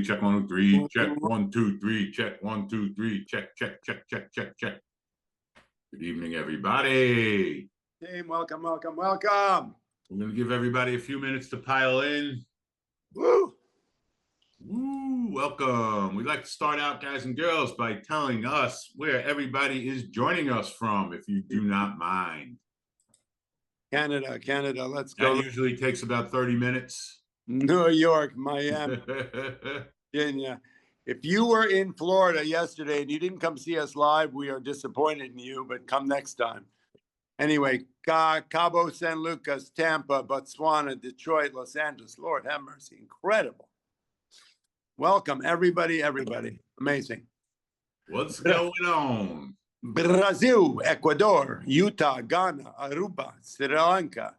check 1, 2, 3, check 1, 2, 3, check 1, 2, 3, check, check, check, check, check, check. Good evening, everybody. Team, welcome. We're going to give everybody a few minutes to pile in. Woo! Woo, welcome. We'd like to start out, guys and girls, by telling us where everybody is joining us from, if you do not mind. Canada, let's go. That usually takes about 30 minutes. New York, Miami, Virginia. If you were in Florida yesterday and you didn't come see us live, we are disappointed in you, but come next time. Anyway, Cabo San Lucas, Tampa, Botswana, Detroit, Los Angeles. Lord have mercy. Incredible. Welcome, everybody. Amazing. What's going on? Brazil, Ecuador, Utah, Ghana, Aruba, Sri Lanka.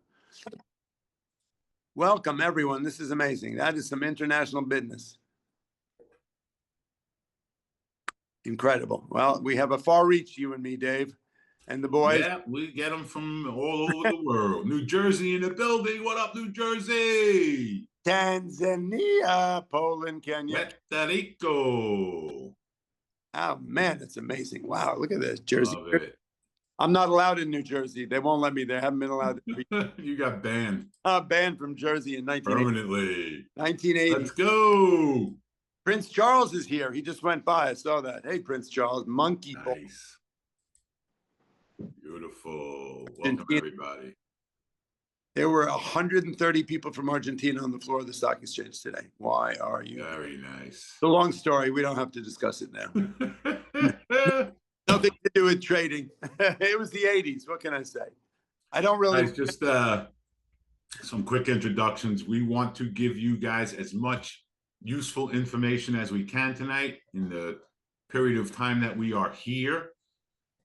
Welcome, everyone. This is amazing. That is some international business. Incredible. Well, we have a far reach, you and me, Dave, and the boys. Yeah, we get them from all over the world. New Jersey in the building. What up, New Jersey? Tanzania, Poland, Kenya. Puerto Rico. Oh, man, it's amazing. Wow, look at this. Jersey. Love it. I'm not allowed in New Jersey. They won't let me. They haven't been allowed. You got banned. Banned from Jersey in 1980. Permanently. 1980. Let's go. Prince Charles is here. He just went by. I saw that. Hey, Prince Charles, monkey. Nice. Beautiful. Welcome, everybody. There were 130 people from Argentina on the floor of the stock exchange today. Why are you? Very nice. It's a long story. We don't have to discuss it now. Nothing to do with trading. It was the 80s. What can I say? I don't really. Guys, just some quick introductions. We want to give you guys as much useful information as we can tonight in the period of time that we are here.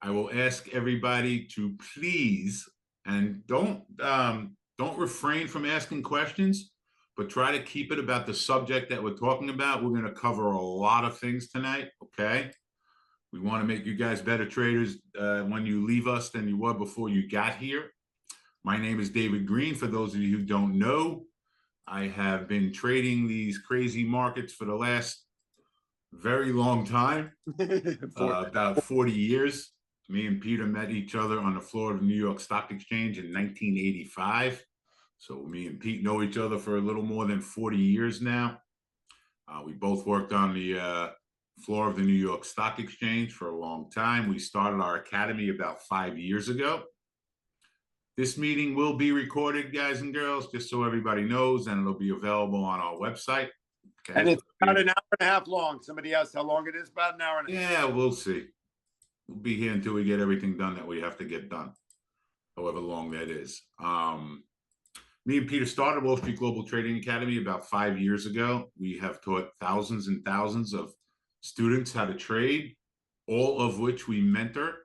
I will ask everybody to please, and don't refrain from asking questions, but try to keep it about the subject that we're talking about. We're going to cover a lot of things tonight, okay? We want to make you guys better traders when you leave us than you were before you got here. My name is David Green. For those of you who don't know, I have been trading these crazy markets for the last very long time, about 40 years. Me and Peter met each other on the floor of the New York Stock Exchange in 1985. So me and Pete know each other for a little more than 40 years now. We both worked on the floor of the New York Stock Exchange for a long time. We started our academy about 5 years ago. This meeting will be recorded, guys and girls, just so everybody knows, and it'll be available on our website. Okay? And it's about an hour and a half long. Somebody asked how long it is. About an hour and a half. Yeah, we'll see. We'll be here until we get everything done that we have to get done, however long that is. Me and Peter started Wall Street Global Trading Academy about 5 years ago. We have taught thousands and thousands of students how to trade, all of which we mentor.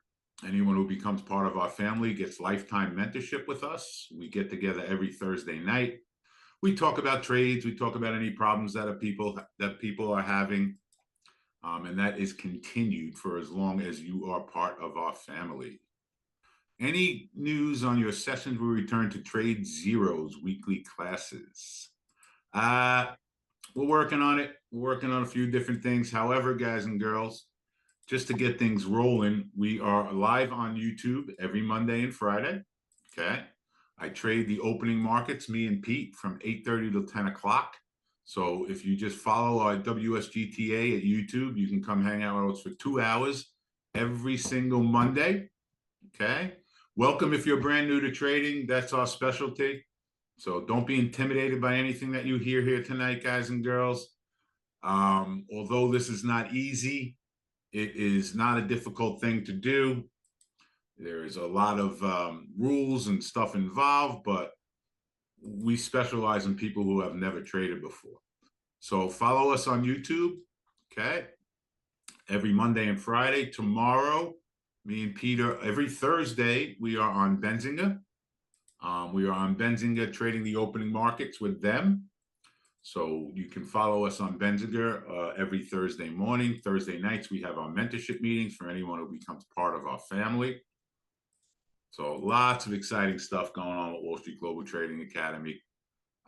Anyone who becomes part of our family gets lifetime mentorship with us. We get together every Thursday night. We talk about trades. We talk about any problems that people are having. And that is continued for as long as you are part of our family. Any news on your sessions will return to Trade Zero's weekly classes. We're working on it. We're working on a few different things. However, guys and girls, just to get things rolling, we are live on YouTube every Monday and Friday. Okay. I trade the opening markets, me and Pete, from 8:30 to 10 o'clock. So if you just follow our WSGTA at YouTube, you can come hang out with us for 2 hours every single Monday. Okay. Welcome if you're brand new to trading. That's our specialty. So don't be intimidated by anything that you hear here tonight, guys and girls. Although this is not easy, it is not a difficult thing to do. There is a lot of rules and stuff involved, but we specialize in people who have never traded before. So follow us on YouTube, okay? Every Monday and Friday. Tomorrow, me and Peter, every Thursday, we are on Benzinga. We are on Benzinga trading the opening markets with them. So you can follow us on Benzinga every Thursday morning. Thursday nights, we have our mentorship meetings for anyone who becomes part of our family. So lots of exciting stuff going on with Wall Street Global Trading Academy.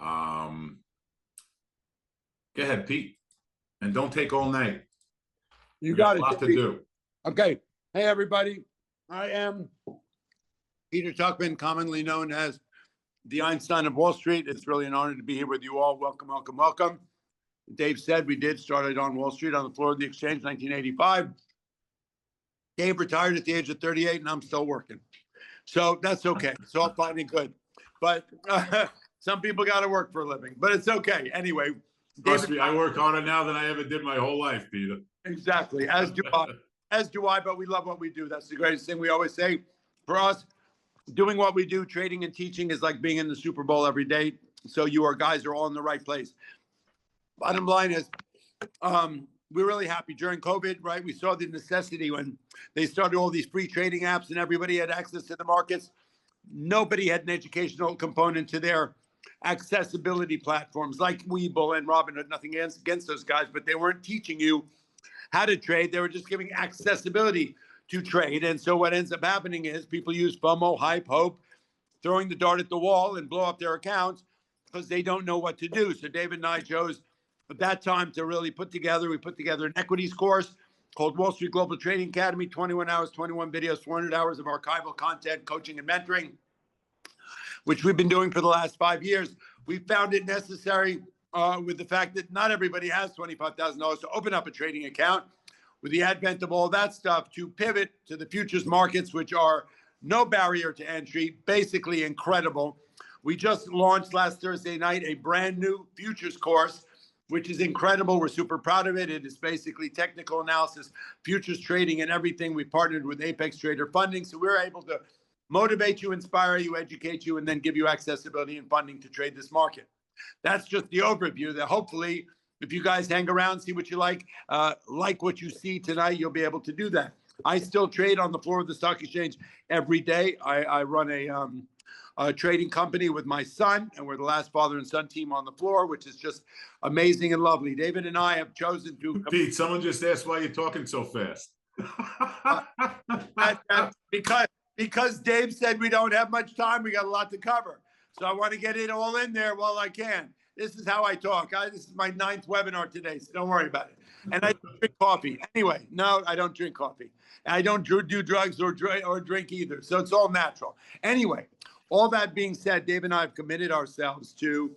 Go ahead, Pete. And don't take all night. You We got got a it, lot to Davey. do. Okay. Hey, everybody. I am Peter Tuchman, commonly known as the Einstein of Wall Street. It's really an honor to be here with you all. Welcome, welcome, welcome. Dave said we did start on Wall Street on the floor of the exchange, 1985. Dave retired at the age of 38, and I'm still working. So that's okay. It's all fine and good. But some people got to work for a living, but it's okay. Anyway, Trust me, I work harder now than I ever did my whole life, Peter. Exactly. As do I. As do I, but we love what we do. That's the greatest thing we always say. For us, doing what we do, trading and teaching, is like being in the Super Bowl every day. So you guys are all in the right place. Bottom line is, we're really happy during COVID, right? We saw the necessity when they started all these free trading apps and everybody had access to the markets. Nobody had an educational component to their accessibility platforms like Webull and Robinhood. Nothing against those guys, but they weren't teaching you how to trade. They were just giving accessibility to trade. And so what ends up happening is people use FOMO, hype, hope, throwing the dart at the wall and blow up their accounts because they don't know what to do. So David and I chose at that time to really put together an equities course called Wall Street Global Trading Academy, 21 hours, 21 videos, 400 hours of archival content, coaching and mentoring, which we've been doing for the last 5 years. We found it necessary with the fact that not everybody has $25,000 to open up a trading account, with the advent of all that stuff, to pivot to the futures markets, which are no barrier to entry, basically incredible. We just launched last Thursday night a brand new futures course, which is incredible. We're super proud of it. It is basically technical analysis, futures trading, and everything. We partnered with Apex Trader Funding, so we're able to motivate you, inspire you, educate you, and then give you accessibility and funding to trade this market. That's just the overview. That hopefully, if you guys hang around, see what you like what you see tonight, you'll be able to do that. I still trade on the floor of the stock exchange every day. I run a trading company with my son, and we're the last father and son team on the floor, which is just amazing and lovely. David and I have chosen to. Pete, someone just asked why you're talking so fast. Because Dave said we don't have much time. We got a lot to cover. So I want to get it all in there while I can. This is how I talk. This is my 9th webinar today, so don't worry about it. And I drink coffee. Anyway, no, I don't drink coffee. I don't do drugs or drink either. So it's all natural. Anyway, all that being said, Dave and I have committed ourselves to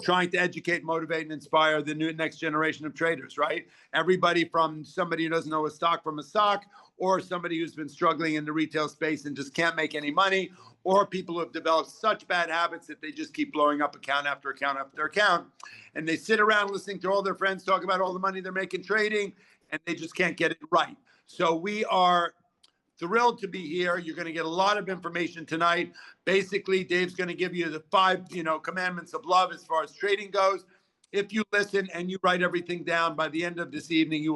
trying to educate, motivate, and inspire the next generation of traders, right? Everybody from somebody who doesn't know a stock from a stock, or somebody who's been struggling in the retail space and just can't make any money, or people who have developed such bad habits that they just keep blowing up account after account after account. And they sit around listening to all their friends talk about all the money they're making trading, and they just can't get it right. So we are thrilled to be here. You're going to get a lot of information tonight. Basically, Dave's going to give you the 5, commandments of love as far as trading goes. If you listen and you write everything down, by the end of this evening,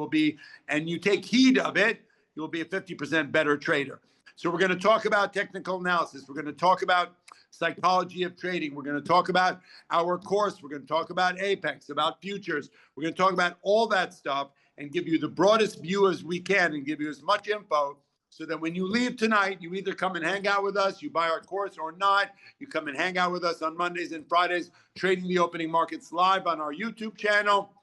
and you take heed of it, you will be a 50% better trader. So we're going to talk about technical analysis. We're going to talk about psychology of trading. We're going to talk about our course. We're going to talk about Apex, about futures. We're going to talk about all that stuff and give you the broadest view as we can and give you as much info so that when you leave tonight, you either come and hang out with us, you buy our course, or not. You come and hang out with us on Mondays and Fridays, trading the opening markets live on our YouTube channel.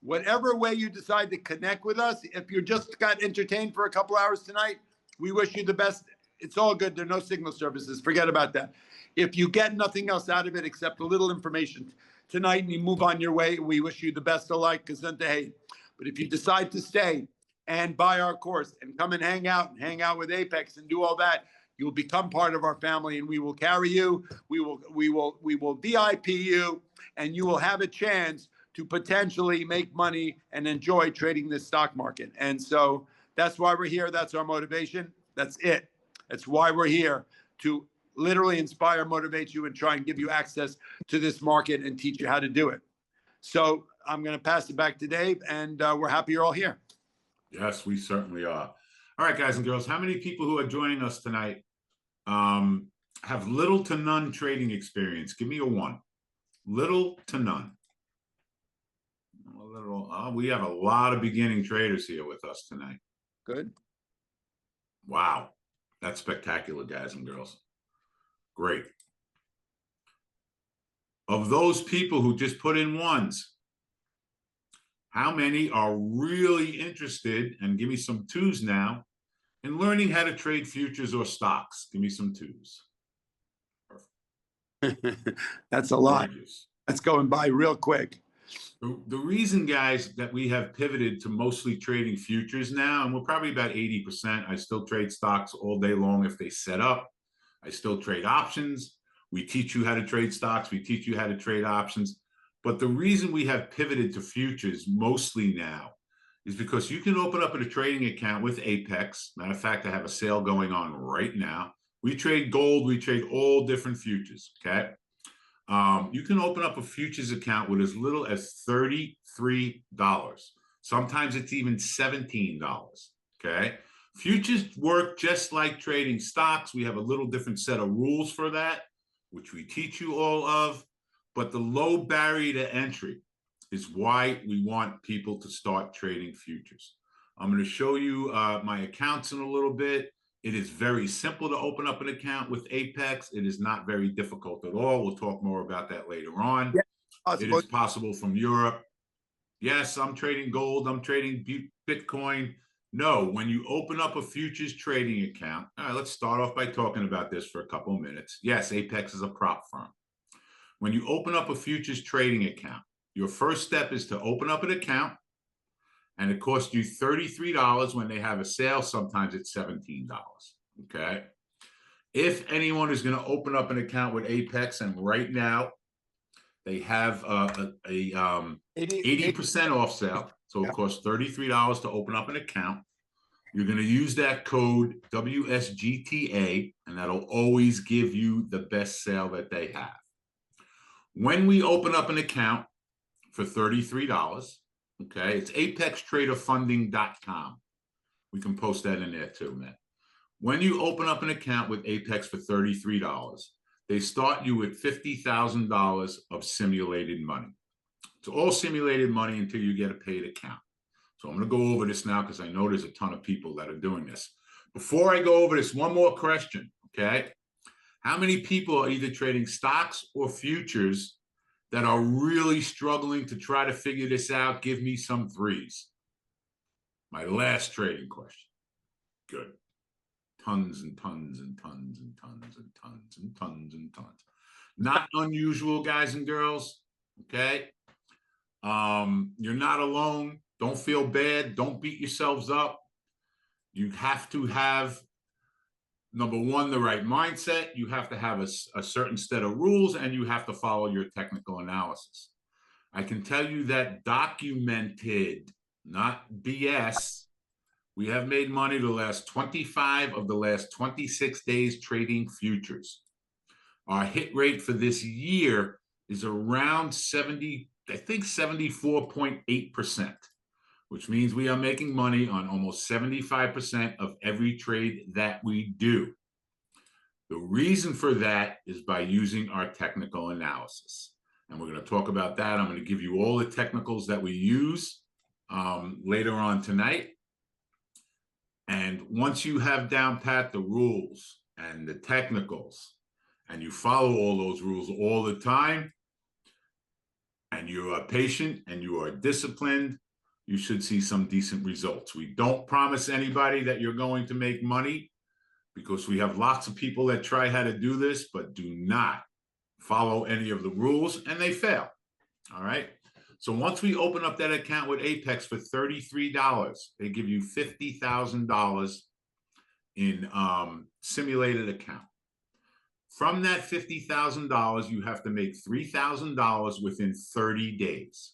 Whatever way you decide to connect with us, if you just got entertained for a couple hours tonight, we wish you the best. It's all good. There are no signal services. Forget about that. If you get nothing else out of it except a little information tonight and you move on your way, we wish you the best of luck, because hate. But if you decide to stay and buy our course and come and hang out with Apex and do all that, you'll become part of our family, and we will carry you. We will VIP you, and you will have a chance to potentially make money and enjoy trading this stock market. And so that's why we're here. That's our motivation. That's it. That's why we're here, to literally inspire, motivate you, and try and give you access to this market and teach you how to do it. So I'm going to pass it back to Dave, and we're happy you're all here. Yes, we certainly are. All right, guys and girls, how many people who are joining us tonight have little to none trading experience? Give me a 1. Little to none. We have a lot of beginning traders here with us tonight. Good. Wow. That's spectacular, guys and girls. Great. Of those people who just put in 1s, How many are really interested, and give me some twos now, in learning how to trade futures or stocks? Give me some twos. That's a lot. Gorgeous. That's going by real quick. The reason, guys, that we have pivoted to mostly trading futures now, and we're probably about 80%. I still trade stocks all day long if they set up. I still trade options. We teach you how to trade stocks. We teach you how to trade options. But the reason we have pivoted to futures mostly now is because you can open up a trading account with Apex. Matter of fact, I have a sale going on right now. We trade gold. We trade all different futures, okay? You can open up a futures account with as little as $33. Sometimes it's even $17, okay? Futures work just like trading stocks. We have a little different set of rules for that, which we teach you all of, but the low barrier to entry is why we want people to start trading futures. I'm going to show you my accounts in a little bit. It is very simple to open up an account with Apex. It is not very difficult at all. We'll talk more about that later on. Yeah, it is possible from Europe. Yes, I'm trading gold. I'm trading Bitcoin. No, when you open up a futures trading account, all right, let's start off by talking about this for a couple of minutes. Yes, Apex is a prop firm. When you open up a futures trading account, your first step is to open up an account, and it costs you $33. When they have a sale, sometimes it's $17, okay? If anyone is going to open up an account with Apex, and right now they have a 80% off sale, so it costs $33 to open up an account. You're going to use that code WSGTA, and that'll always give you the best sale that they have. When we open up an account for $33, okay, it's apextraderfunding.com. We can post that in there too, man. When you open up an account with Apex for $33, they start you with $50,000 of simulated money. It's all simulated money until you get a paid account. So I'm going to go over this now because I know there's a ton of people that are doing this. Before I go over this, one more question, okay? How many people are either trading stocks or futures that are really struggling to try to figure this out? Give me some threes. My last trading question. Good. Tons and tons and tons and tons and tons and tons and tons. Not unusual, guys and girls, okay? You're not alone. Don't feel bad. Don't beat yourselves up. You have to have, number one, the right mindset. You have to have a certain set of rules, and you have to follow your technical analysis. I can tell you that documented, not BS, we have made money the last 25 of the last 26 days trading futures. Our hit rate for this year is around 74.8%, which means we are making money on almost 75% of every trade that we do. The reason for that is by using our technical analysis. And we're going to talk about that. I'm going to give you all the technicals that we use later on tonight. And once you have down pat the rules and the technicals, and you follow all those rules all the time, and you are patient and you are disciplined, you should see some decent results. We don't promise anybody that you're going to make money because we have lots of people that try how to do this, but do not follow any of the rules, and they fail. All right. So once we open up that account with Apex for $33, they give you $50,000 in simulated account. From that $50,000, you have to make $3,000 within 30 days.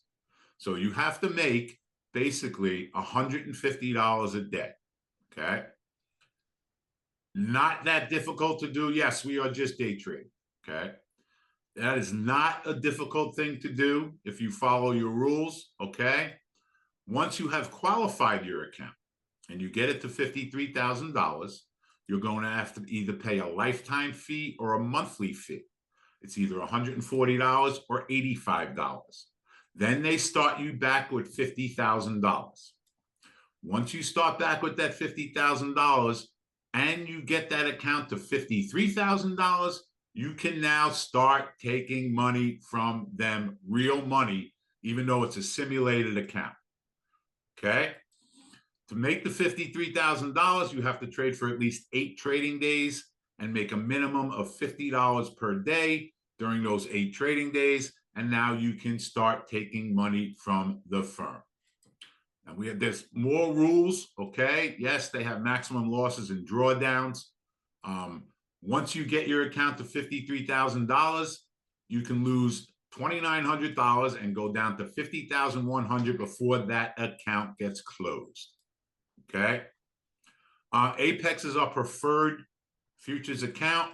So you have to make basically $150 a day, okay? Not that difficult to do. Yes, we are just day trading, okay? That is not a difficult thing to do if you follow your rules, okay? Once you have qualified your account and you get it to $53,000, you're going to have to either pay a lifetime fee or a monthly fee. It's either $140 or $85. Then they start you back with $50,000. Once you start back with that $50,000 and you get that account to $53,000, you can now start taking money from them, real money, even though it's a simulated account. Okay. To make the $53,000, you have to trade for at least 8 trading days and make a minimum of $50 per day during those 8 trading days. And now you can start taking money from the firm. And there's more rules. Okay. Yes, they have maximum losses and drawdowns. Once you get your account to $53,000, you can lose $2,900 and go down to $50,100 before that account gets closed. Okay. Apex is our preferred futures account,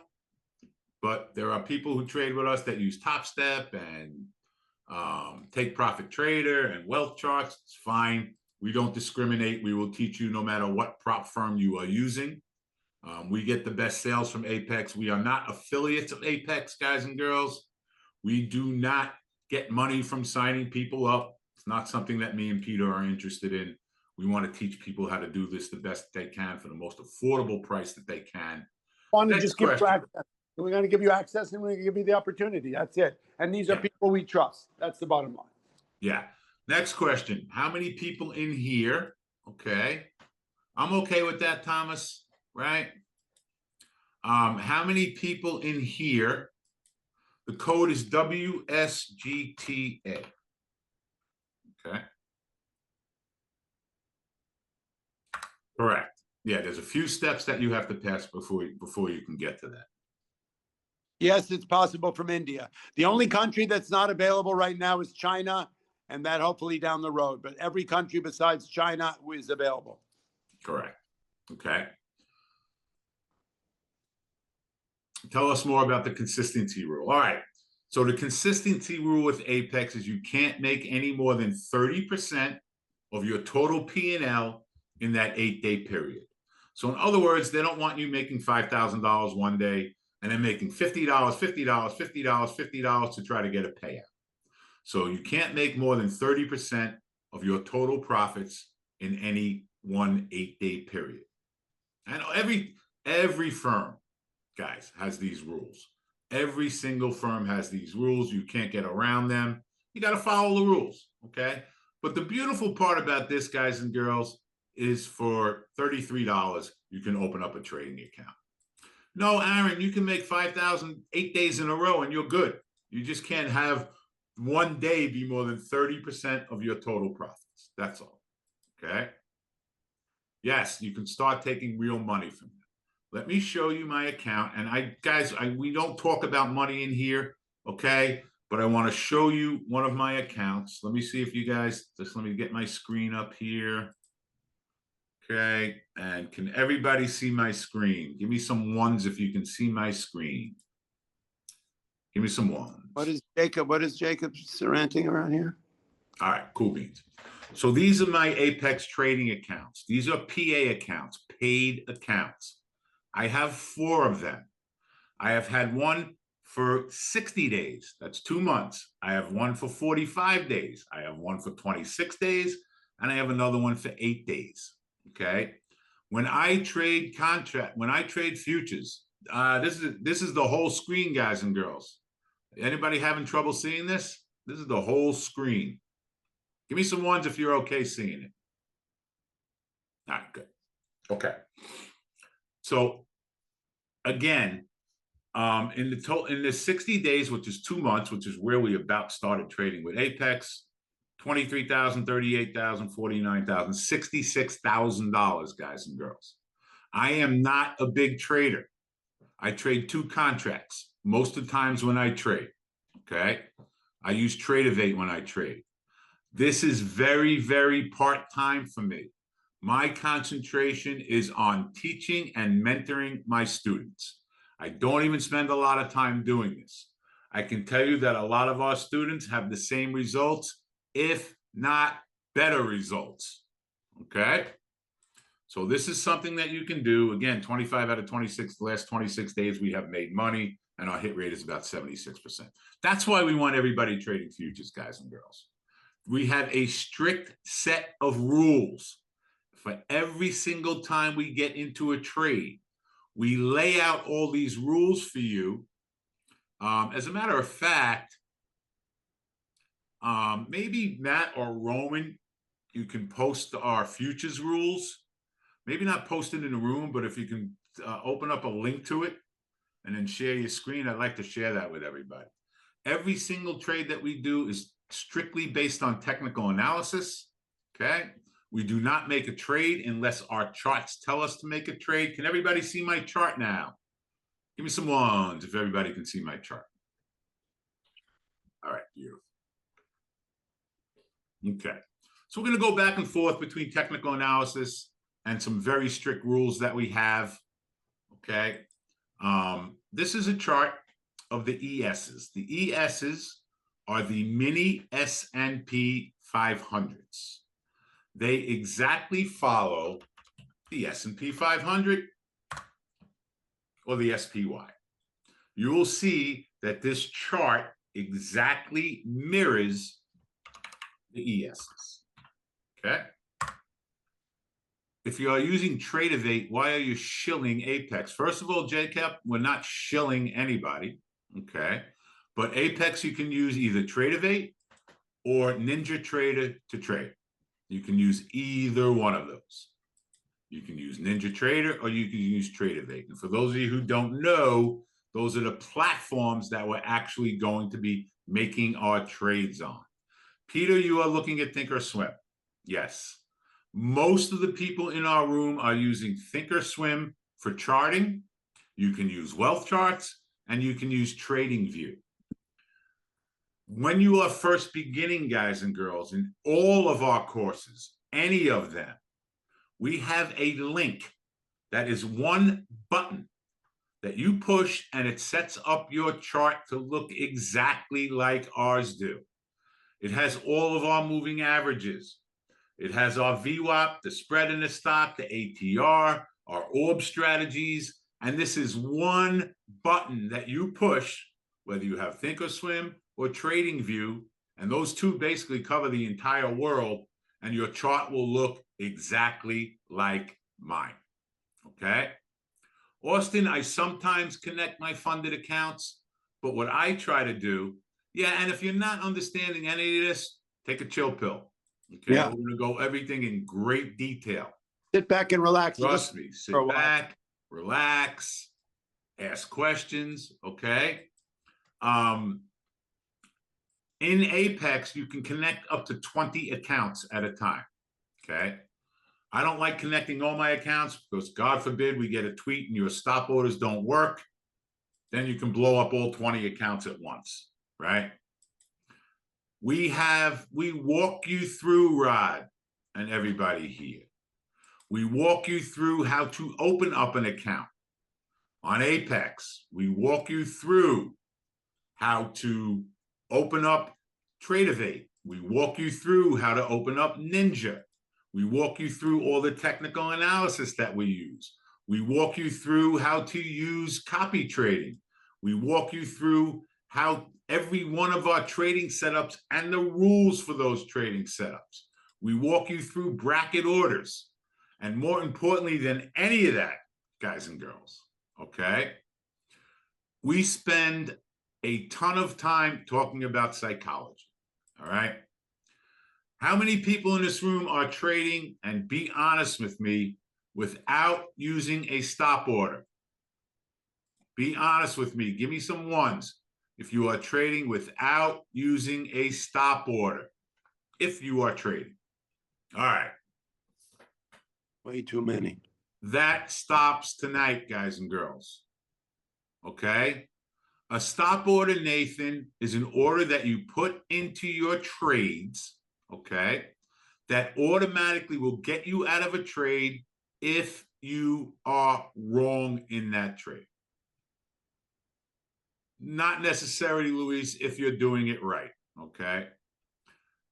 but there are people who trade with us that use Top Step and Take Profit Trader and Wealth Charts. It's fine. We don't discriminate. We will teach you no matter what prop firm you are using. We get the best sales from Apex. We are not affiliates of Apex, guys and girls. We do not get money from signing people up. It's not something that me and Peter are interested in. We want to teach people how to do this the best they can for the most affordable price that they can. Want to just give you access. We're going to give you access and we're going to give you the opportunity. That's it. And these are people we trust. That's the bottom line. Yeah. Next question. How many people in here? Okay. I'm okay with that, Thomas, right? How many people in here? The code is WSGTA. Okay. Correct. Yeah, there's a few steps that you have to pass before you can get to that. Yes, it's possible from India. The only country that's not available right now is China, and that hopefully down the road. But every country besides China is available. Correct. Okay. Tell us more about the consistency rule. All right. So the consistency rule with Apex is you can't make any more than 30% of your total P&L in that 8-day period. So in other words, they don't want you making $5,000 one day and then making $50, $50, $50, $50 to try to get a payout. So you can't make more than 30% of your total profits in any one 8-day period. And every firm, guys, has these rules. Every single firm has these rules. You can't get around them. You got to follow the rules, okay? But the beautiful part about this, guys and girls, is for $33, you can open up a trading account. No, Aaron, you can make 5,000 8 days in a row and you're good. You just can't have one day be more than 30% of your total profits. That's all, okay? Yes, you can start taking real money from them. Let me show you my account. And guys, we don't talk about money in here, okay? But I want to show you one of my accounts. Let me see if you guys, let me get my screen up here. Okay, and can everybody see my screen? Give me some ones if you can see my screen. Give me some ones. What is Jacob ranting around here? All right, cool beans. So these are my Apex trading accounts. These are PA accounts, paid accounts. I have 4 of them. I have had one for 60 days. That's 2 months. I have one for 45 days. I have one for 26 days. And I have another one for 8 days. Okay. When I trade futures, this is the whole screen, guys and girls. Anybody having trouble seeing this? This is the whole screen. Give me some ones if you're okay seeing it. All right, good. Okay. So again, in the 60 days, which is 2 months, which is where we about started trading with Apex, 23,000, 38,000, 49,000, $66,000, guys and girls. I am not a big trader. I trade 2 contracts most of the times when I trade. Okay. I use Tradeovate when I trade. This is very, very part-time for me. My concentration is on teaching and mentoring my students. I don't even spend a lot of time doing this. I can tell you that a lot of our students have the same results, if not better results. Okay. So this is something that you can do. Again, 25 out of 26, the last 26 days we have made money, and our hit rate is about 76%. That's why we want everybody trading futures, guys and girls. We have a strict set of rules. For every single time we get into a trade, we lay out all these rules for you. As a matter of fact, maybe Matt or Roman you can post our futures rules. Maybe not post it in the room, but if you can open up a link to it and then share your screen, I'd like to share that with everybody. Every single trade that we do is strictly based on technical analysis. Okay. We do not make a trade unless our charts tell us to make a trade. Can everybody see my chart now? Give me some ones if everybody can see my chart. All right, beautiful. Okay. So we're going to go back and forth between technical analysis and some very strict rules that we have. Okay. This is a chart of the ESs. The ESs are the mini S&P 500s. They exactly follow the S&P 500 or the SPY. You will see that this chart exactly mirrors the ESs. Okay. If you are using Tradeovate, why are you shilling Apex? First of all, JCap, we're not shilling anybody. Okay. But Apex, you can use either Tradeovate or NinjaTrader to trade. You can use either one of those. You can use NinjaTrader or you can use Tradeovate. And for those of you who don't know, those are the platforms that we're actually going to be making our trades on. Peter, you are looking at Thinkorswim. Yes. Most of the people in our room are using Thinkorswim for charting. You can use wealth charts and you can use TradingView. When you are first beginning, guys and girls, in all of our courses, any of them, we have a link that is one button that you push and it sets up your chart to look exactly like ours do. It has all of our moving averages. It has our VWAP, the spread in the stock, the ATR, our orb strategies. And this is one button that you push, whether you have Thinkorswim or TradingView. And those two basically cover the entire world. And your chart will look exactly like mine. Okay? Austin, I sometimes connect my funded accounts. But what I try to do, yeah, and if you're not understanding any of this, take a chill pill. Okay, yeah. We're going to go everything in great detail. Sit back and relax. Trust me. Sit back, relax, ask questions. Okay. In Apex, you can connect up to 20 accounts at a time. Okay. I don't like connecting all my accounts because God forbid we get a tweet and your stop orders don't work. Then you can blow up all 20 accounts at once. Right. We walk you through, Rod, and everybody here. We walk you through how to open up an account. On Apex, we walk you through how to open up Tradeovate. We walk you through how to open up Ninja. We walk you through all the technical analysis that we use. We walk you through how to use copy trading. We walk you through how every one of our trading setups and the rules for those trading setups. We walk you through bracket orders. And more importantly than any of that, guys and girls, okay, we spend a ton of time talking about psychology, all right? How many people in this room are trading, and be honest with me, without using a stop order? Be honest with me. Give me some ones. If you are trading without using a stop order, if you are trading. All right. Way too many. That stops tonight, guys and girls. Okay? A stop order, Nathan, is an order that you put into your trades, okay, that automatically will get you out of a trade if you are wrong in that trade. Not necessarily, Luis, if you're doing it right, okay?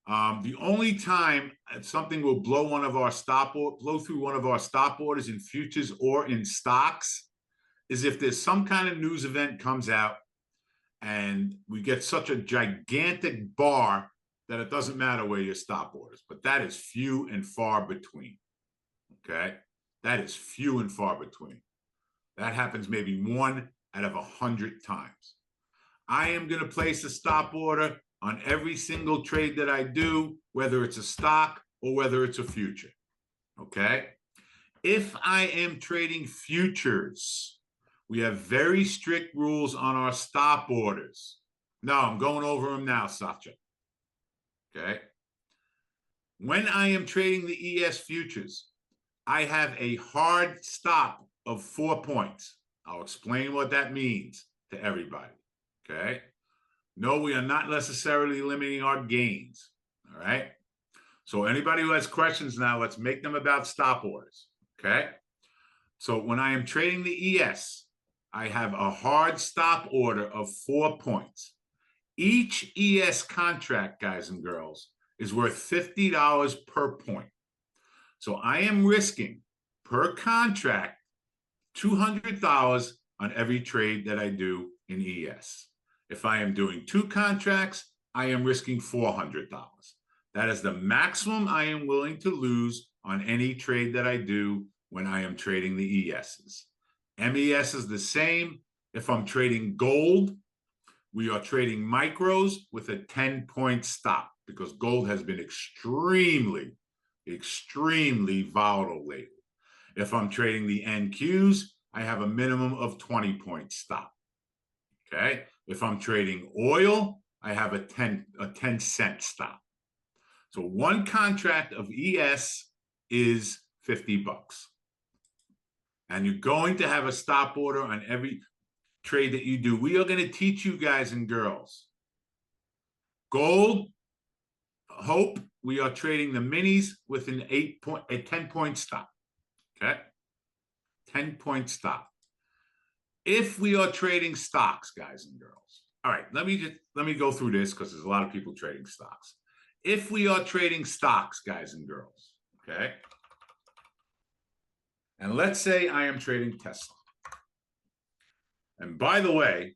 The only time something will blow through one of our stop orders in futures or in stocks is if there's some kind of news event comes out and we get such a gigantic bar that it doesn't matter where your stop orders. But that is few and far between, okay? That is few and far between. That happens maybe 1 out of 100 times. I am going to place a stop order on every single trade that I do, whether it's a stock or whether it's a future. Okay. If I am trading futures, we have very strict rules on our stop orders. No, I'm going over them now, Satya. Okay. When I am trading the ES futures, I have a hard stop of 4 points. I'll explain what that means to everybody. Okay. No, we are not necessarily limiting our gains. All right. So anybody who has questions now, let's make them about stop orders. Okay. So when I am trading the ES, I have a hard stop order of 4 points. Each ES contract, guys and girls, is worth $50 per point. So I am risking per contract $200 on every trade that I do in ES. If I am doing 2 contracts, I am risking $400. That is the maximum I am willing to lose on any trade that I do when I am trading the ESs. MES is the same. If I'm trading gold, we are trading micros with a 10-point stop because gold has been extremely volatile lately. If I'm trading the NQs, I have a minimum of 20-point stop. Okay. If I'm trading oil, I have a 10-cent stop. So one contract of ES is $50. And you're going to have a stop order on every trade that you do. We are going to teach you guys and girls. Gold, hope, we are trading the minis with a 10-point stop. Okay. 10-point stop. If we are trading stocks, guys and girls. All right, let me go through this because there's a lot of people trading stocks. If we are trading stocks, guys and girls, okay? And let's say I am trading Tesla. And by the way,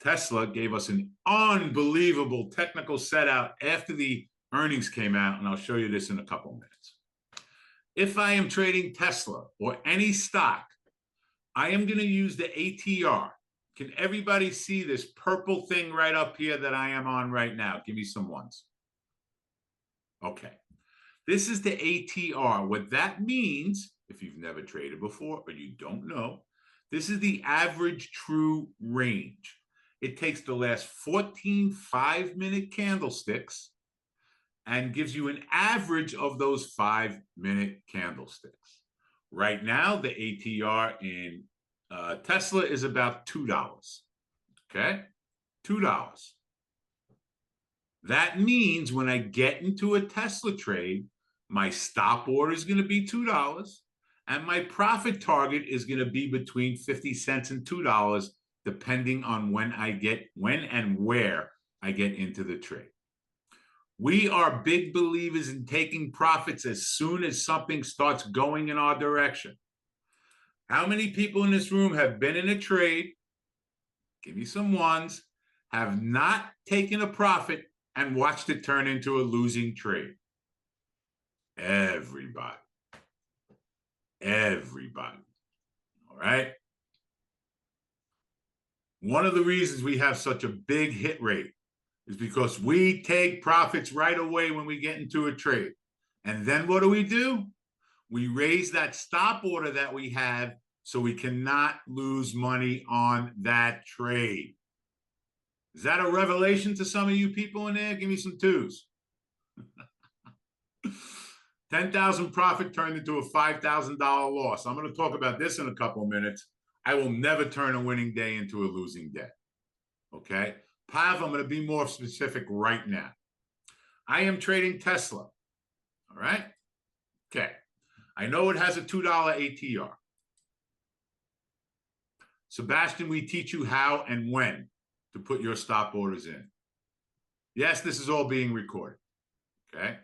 Tesla gave us an unbelievable technical set out after the earnings came out, and I'll show you this in a couple of minutes. If I am trading Tesla or any stock, I am going to use the ATR. Can everybody see this purple thing right up here that I am on right now? Give me some ones. Okay. This is the ATR. What that means, if you've never traded before or you don't know, this is the average true range. It takes the last 14 5-minute candlesticks and gives you an average of those 5-minute candlesticks. Right now, the ATR in Tesla is about $2. Okay? $2. That means when I get into a Tesla trade, my stop order is going to be $2 and my profit target is going to be between 50 cents and $2 depending on when and where I get into the trade. We are big believers in taking profits as soon as something starts going in our direction. How many people in this room have been in a trade, give me some ones, have not taken a profit and watched it turn into a losing trade? Everybody. Everybody. All right? One of the reasons we have such a big hit rate is because we take profits right away when we get into a trade. And then what do? We raise that stop order that we have so we cannot lose money on that trade. Is that a revelation to some of you people in there? Give me some twos. 10,000 profit turned into a $5,000 loss. I'm going to talk about this in a couple of minutes. I will never turn a winning day into a losing day. Okay? Pav, I'm going to be more specific right now. I am trading Tesla. All right? Okay. I know it has a $2 ATR. Sebastian, we teach you how and when to put your stop orders in. Yes, this is all being recorded. Okay?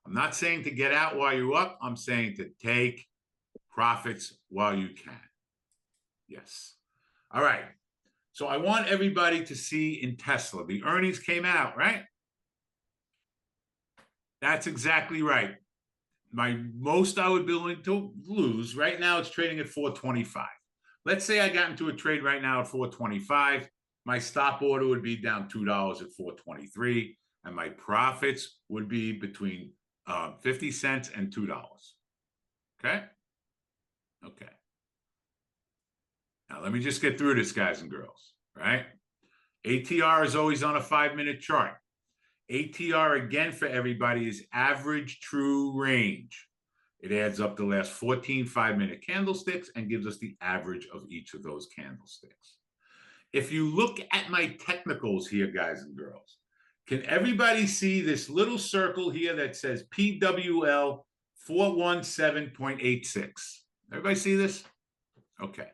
I'm not saying to get out while you're up. I'm saying to take profits while you can. Yes. All right. So I want everybody to see in Tesla. The earnings came out, right? That's exactly right. My most I would be willing to lose. Right now, it's trading at 425. Let's say I got into a trade right now at 425. My stop order would be down $2 at 423, and my profits would be between 50 cents and $2. Okay. Okay. Now let me just get through this, guys and girls. Right. ATR is always on a 5-minute chart. ATR again for everybody is average true range. It adds up the last 14 5-minute candlesticks and gives us the average of each of those candlesticks. If you look at my technicals here, guys and girls, can everybody see this little circle here that says PWL 417.86? Everybody see this? Okay.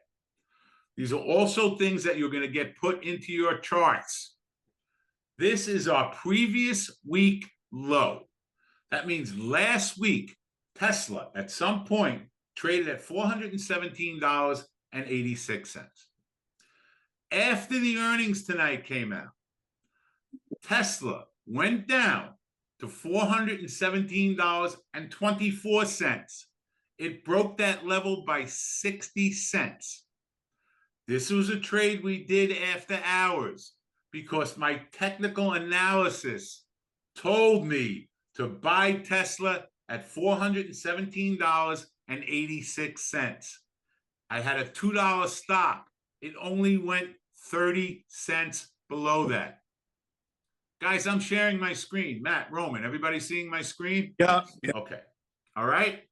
These are also things that you're going to get put into your charts. This is our previous week low. That means last week, Tesla at some point traded at $417.86. After the earnings tonight came out, Tesla went down to $417.24. It broke that level by 60 cents. This was a trade we did after hours because my technical analysis told me to buy Tesla at $417.86. I had a $2 stop. It only went 30 cents below that. Guys, I'm sharing my screen. Matt, Roman, everybody seeing my screen? Yeah. Okay. All right.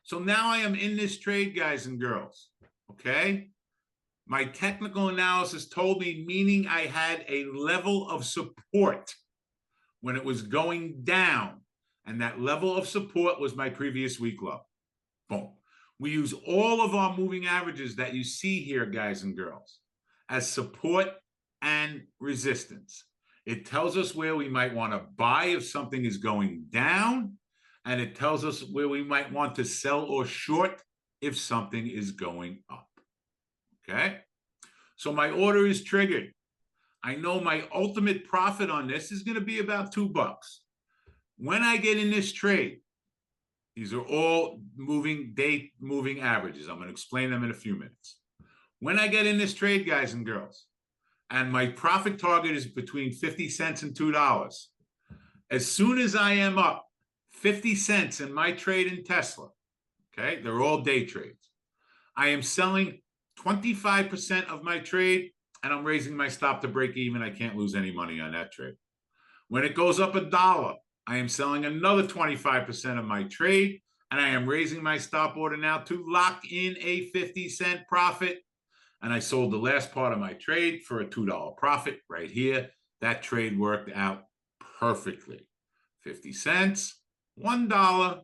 So now I am in this trade, guys and girls. Okay. My technical analysis told me, meaning I had a level of support when it was going down. And that level of support was my previous week low. Boom. We use all of our moving averages that you see here, guys and girls, as support and resistance. It tells us where we might want to buy if something is going down, and it tells us where we might want to sell or short if something is going up. Okay? So my order is triggered. I know my ultimate profit on this is going to be about $2. When I get in this trade, these are all moving averages. I'm going to explain them in a few minutes. When I get in this trade, guys and girls, and my profit target is between 50 cents and $2, as soon as I am up 50 cents in my trade in Tesla, okay, they're all day trades, I am selling 25% of my trade, and I'm raising my stop to break even. I can't lose any money on that trade. When it goes up $1, I am selling another 25% of my trade, and I am raising my stop order now to lock in a 50-cent profit. And I sold the last part of my trade for a $2 profit right here. That trade worked out perfectly. 50 cents, $1,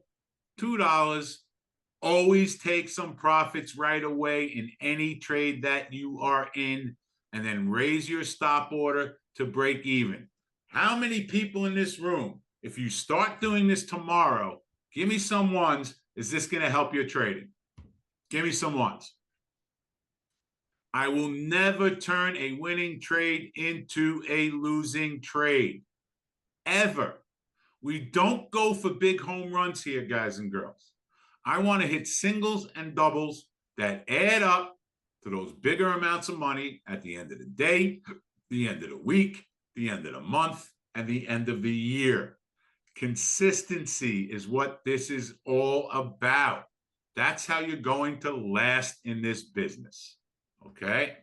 $2. Always take some profits right away in any trade that you are in, and then raise your stop order to break even. How many people in this room, if you start doing this tomorrow, give me some ones, is this going to help your trading? Give me some ones. I will never turn a winning trade into a losing trade, ever. We don't go for big home runs here, guys and girls. I want to hit singles and doubles that add up to those bigger amounts of money at the end of the day, the end of the week, the end of the month, and the end of the year. Consistency is what this is all about. That's how you're going to last in this business. Okay?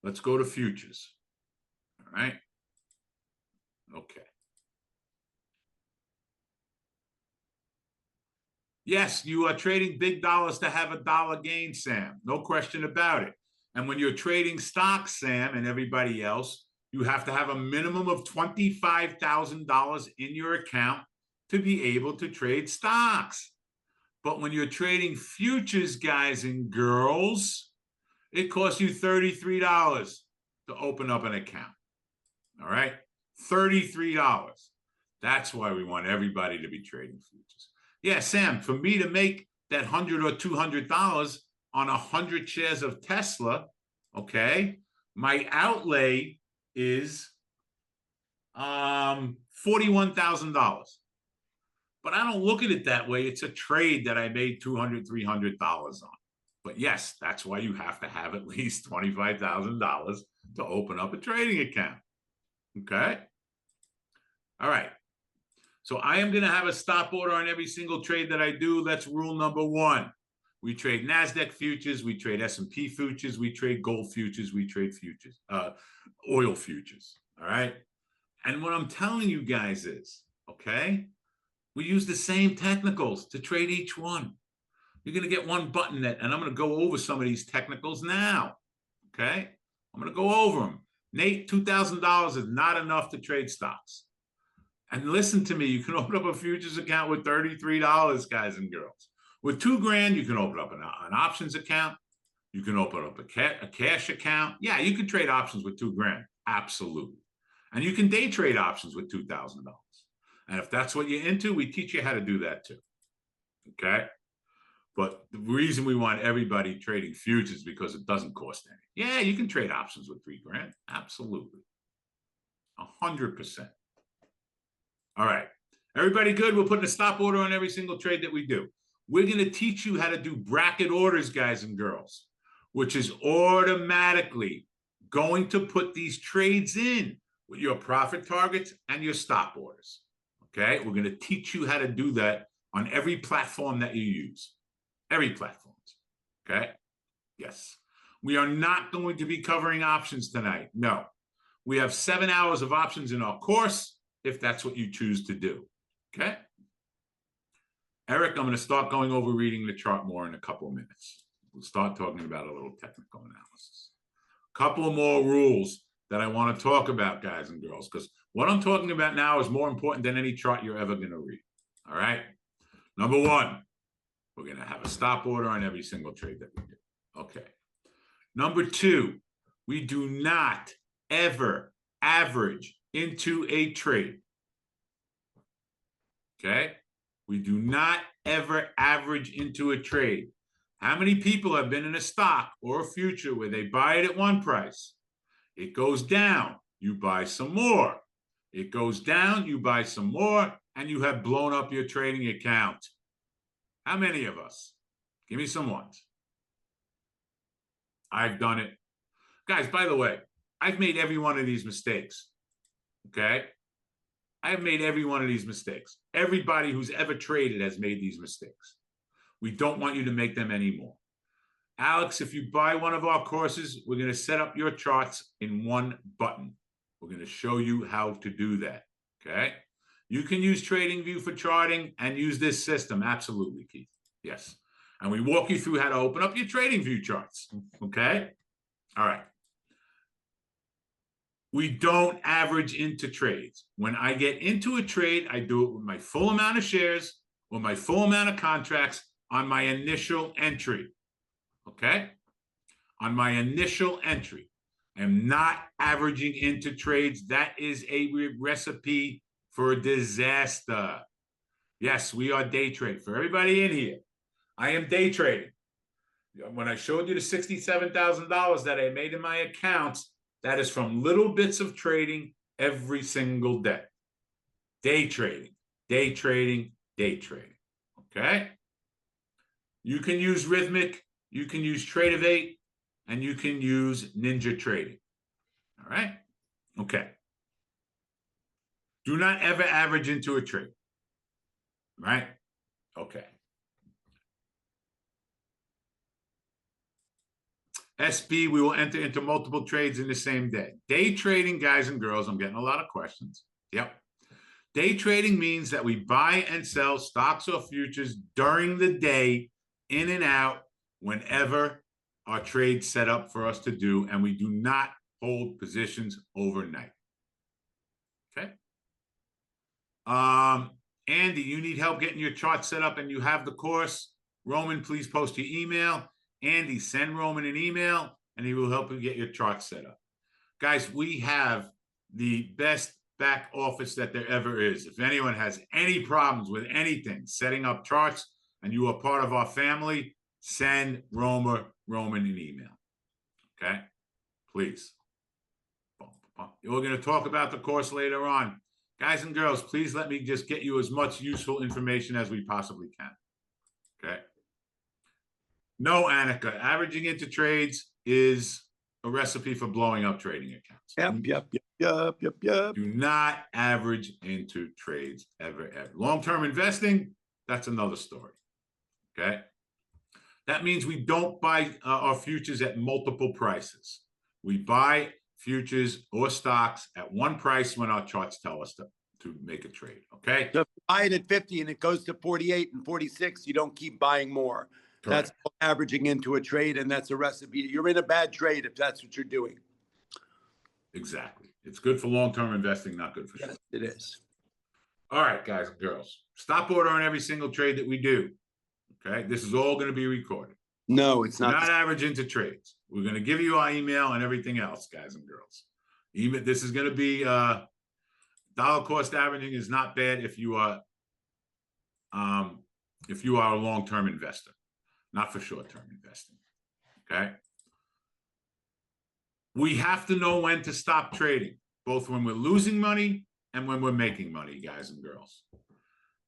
Let's go to futures. All right? Okay. Yes, you are trading big dollars to have a dollar gain, Sam. No question about it. And when you're trading stocks, Sam, and everybody else, you have to have a minimum of $25,000 in your account to be able to trade stocks. But when you're trading futures, guys and girls, it costs you $33 to open up an account. All right? $33. That's why we want everybody to be trading futures. Yeah, Sam, for me to make that $100 or $200 on 100 shares of Tesla, okay, my outlay is $41,000. But I don't look at it that way. It's a trade that I made $200, $300 on. But yes, that's why you have to have at least $25,000 to open up a trading account. Okay? All right. So I am going to have a stop order on every single trade that I do. That's rule number one. We trade NASDAQ futures. We trade S&P futures. We trade gold futures. We trade futures, oil futures. All right. And what I'm telling you guys is, okay, we use the same technicals to trade each one. You're going to get one button net, and I'm going to go over some of these technicals now. Okay. I'm going to go over them. Nate, $2,000 is not enough to trade stocks. And listen to me, you can open up a futures account with $33, guys and girls. With $2,000, you can open up an options account. You can open up a cash account. Yeah, you can trade options with $2,000. Absolutely. And you can day trade options with $2,000. And if that's what you're into, we teach you how to do that too. Okay. But the reason we want everybody trading futures is because it doesn't cost any. Yeah, you can trade options with $3,000. Absolutely. 100%. All right. Everybody good? We're putting a stop order on every single trade that we do. We're going to teach you how to do bracket orders, guys and girls, which is automatically going to put these trades in with your profit targets and your stop orders. Okay? We're going to teach you how to do that on every platform that you use. Every platform. Okay? Yes. We are not going to be covering options tonight. No. We have 7 hours of options in our course, if that's what you choose to do. Okay? Eric, I'm going to start going over reading the chart more in a couple of minutes. We'll start talking about a little technical analysis. Couple more rules that I want to talk about, guys and girls, because what I'm talking about now is more important than any chart you're ever going to read. All right? Number one, we're going to have a stop order on every single trade that we do. Okay. Number two, we do not ever average into a trade. Okay? We do not ever average into a trade. How many people have been in a stock or a future where they buy it at one price? It goes down, you buy some more. It goes down, you buy some more, and you have blown up your trading account. How many of us? Give me some ones. I've done it. Guys, by the way, I've made every one of these mistakes. Okay? I have made every one of these mistakes. Everybody who's ever traded has made these mistakes. We don't want you to make them anymore. Alex, if you buy one of our courses, we're going to set up your charts in one button. We're going to show you how to do that. Okay? You can use TradingView for charting and use this system. Absolutely, Keith. Yes. And we walk you through how to open up your TradingView charts. Okay? All right. We don't average into trades. When I get into a trade, I do it with my full amount of shares, with my full amount of contracts on my initial entry. Okay? On my initial entry. I am not averaging into trades. That is a recipe for disaster. Yes, we are day trading. For everybody in here, I am day trading. When I showed you the $67,000 that I made in my accounts, that is from little bits of trading every single day. Day trading, day trading, day trading. Okay? You can use Rhythmic, you can use Trade-of-8, and you can use Ninja Trading. All right? Okay. Do not ever average into a trade. Right? Okay. SB, we will enter into multiple trades in the same day. Day trading, guys and girls, I'm getting a lot of questions. Yep. Day trading means that we buy and sell stocks or futures during the day, in and out, whenever our trade's set up for us to do, and we do not hold positions overnight. Okay? Andy, you need help getting your chart set up and you have the course. Roman, please post your email. Andy, send Roman an email and he will help you get your chart set up. Guys, we have the best back office that there ever is. If anyone has any problems with anything, setting up charts, and you are part of our family, send Roman an email. Okay? Please. We're going to talk about the course later on. Guys and girls, please let me just get you as much useful information as we possibly can. Okay? No, Annika, averaging into trades is a recipe for blowing up trading accounts. Yep. Yup. Do not average into trades ever. Long-term investing, that's another story. Okay. That means we don't buy our futures at multiple prices. We buy futures or stocks at one price when our charts tell us to make a trade. Okay. So if you buy it at 50 and it goes to 48 and 46, you don't keep buying more. Correct. That's averaging into a trade, and that's a recipe. You're in a bad trade if that's what you're doing. Exactly. It's good for long-term investing, not good for Yes, short. it is. All right, guys and girls, stop ordering every single trade that we do. Okay. This is all going to be recorded. No, it's not. Not average into trades. We're going to give you our email and everything else, guys and girls. Even this is going to be dollar cost averaging is not bad if you are a long-term investor, not for short-term investing. Okay. We have to know when to stop trading, both when we're losing money and when we're making money, guys and girls.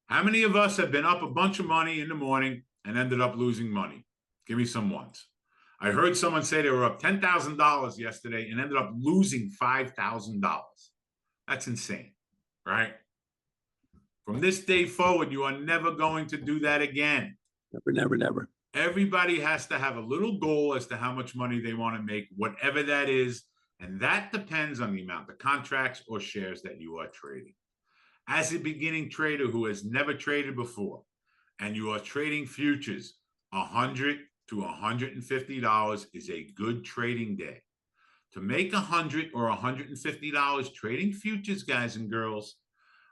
How many of us have been up a bunch of money in the morning and ended up losing money? Give me some ones. I heard someone say they were up $10,000 yesterday and ended up losing $5,000. That's insane, right? From this day forward, you are never going to do that again. Never. Everybody has to have a little goal as to how much money they want to make, whatever that is. And that depends on the amount of contracts or shares that you are trading. As a beginning trader who has never traded before, and you are trading futures, $100 to $150 is a good trading day. To make $100 or $150 trading futures, guys and girls,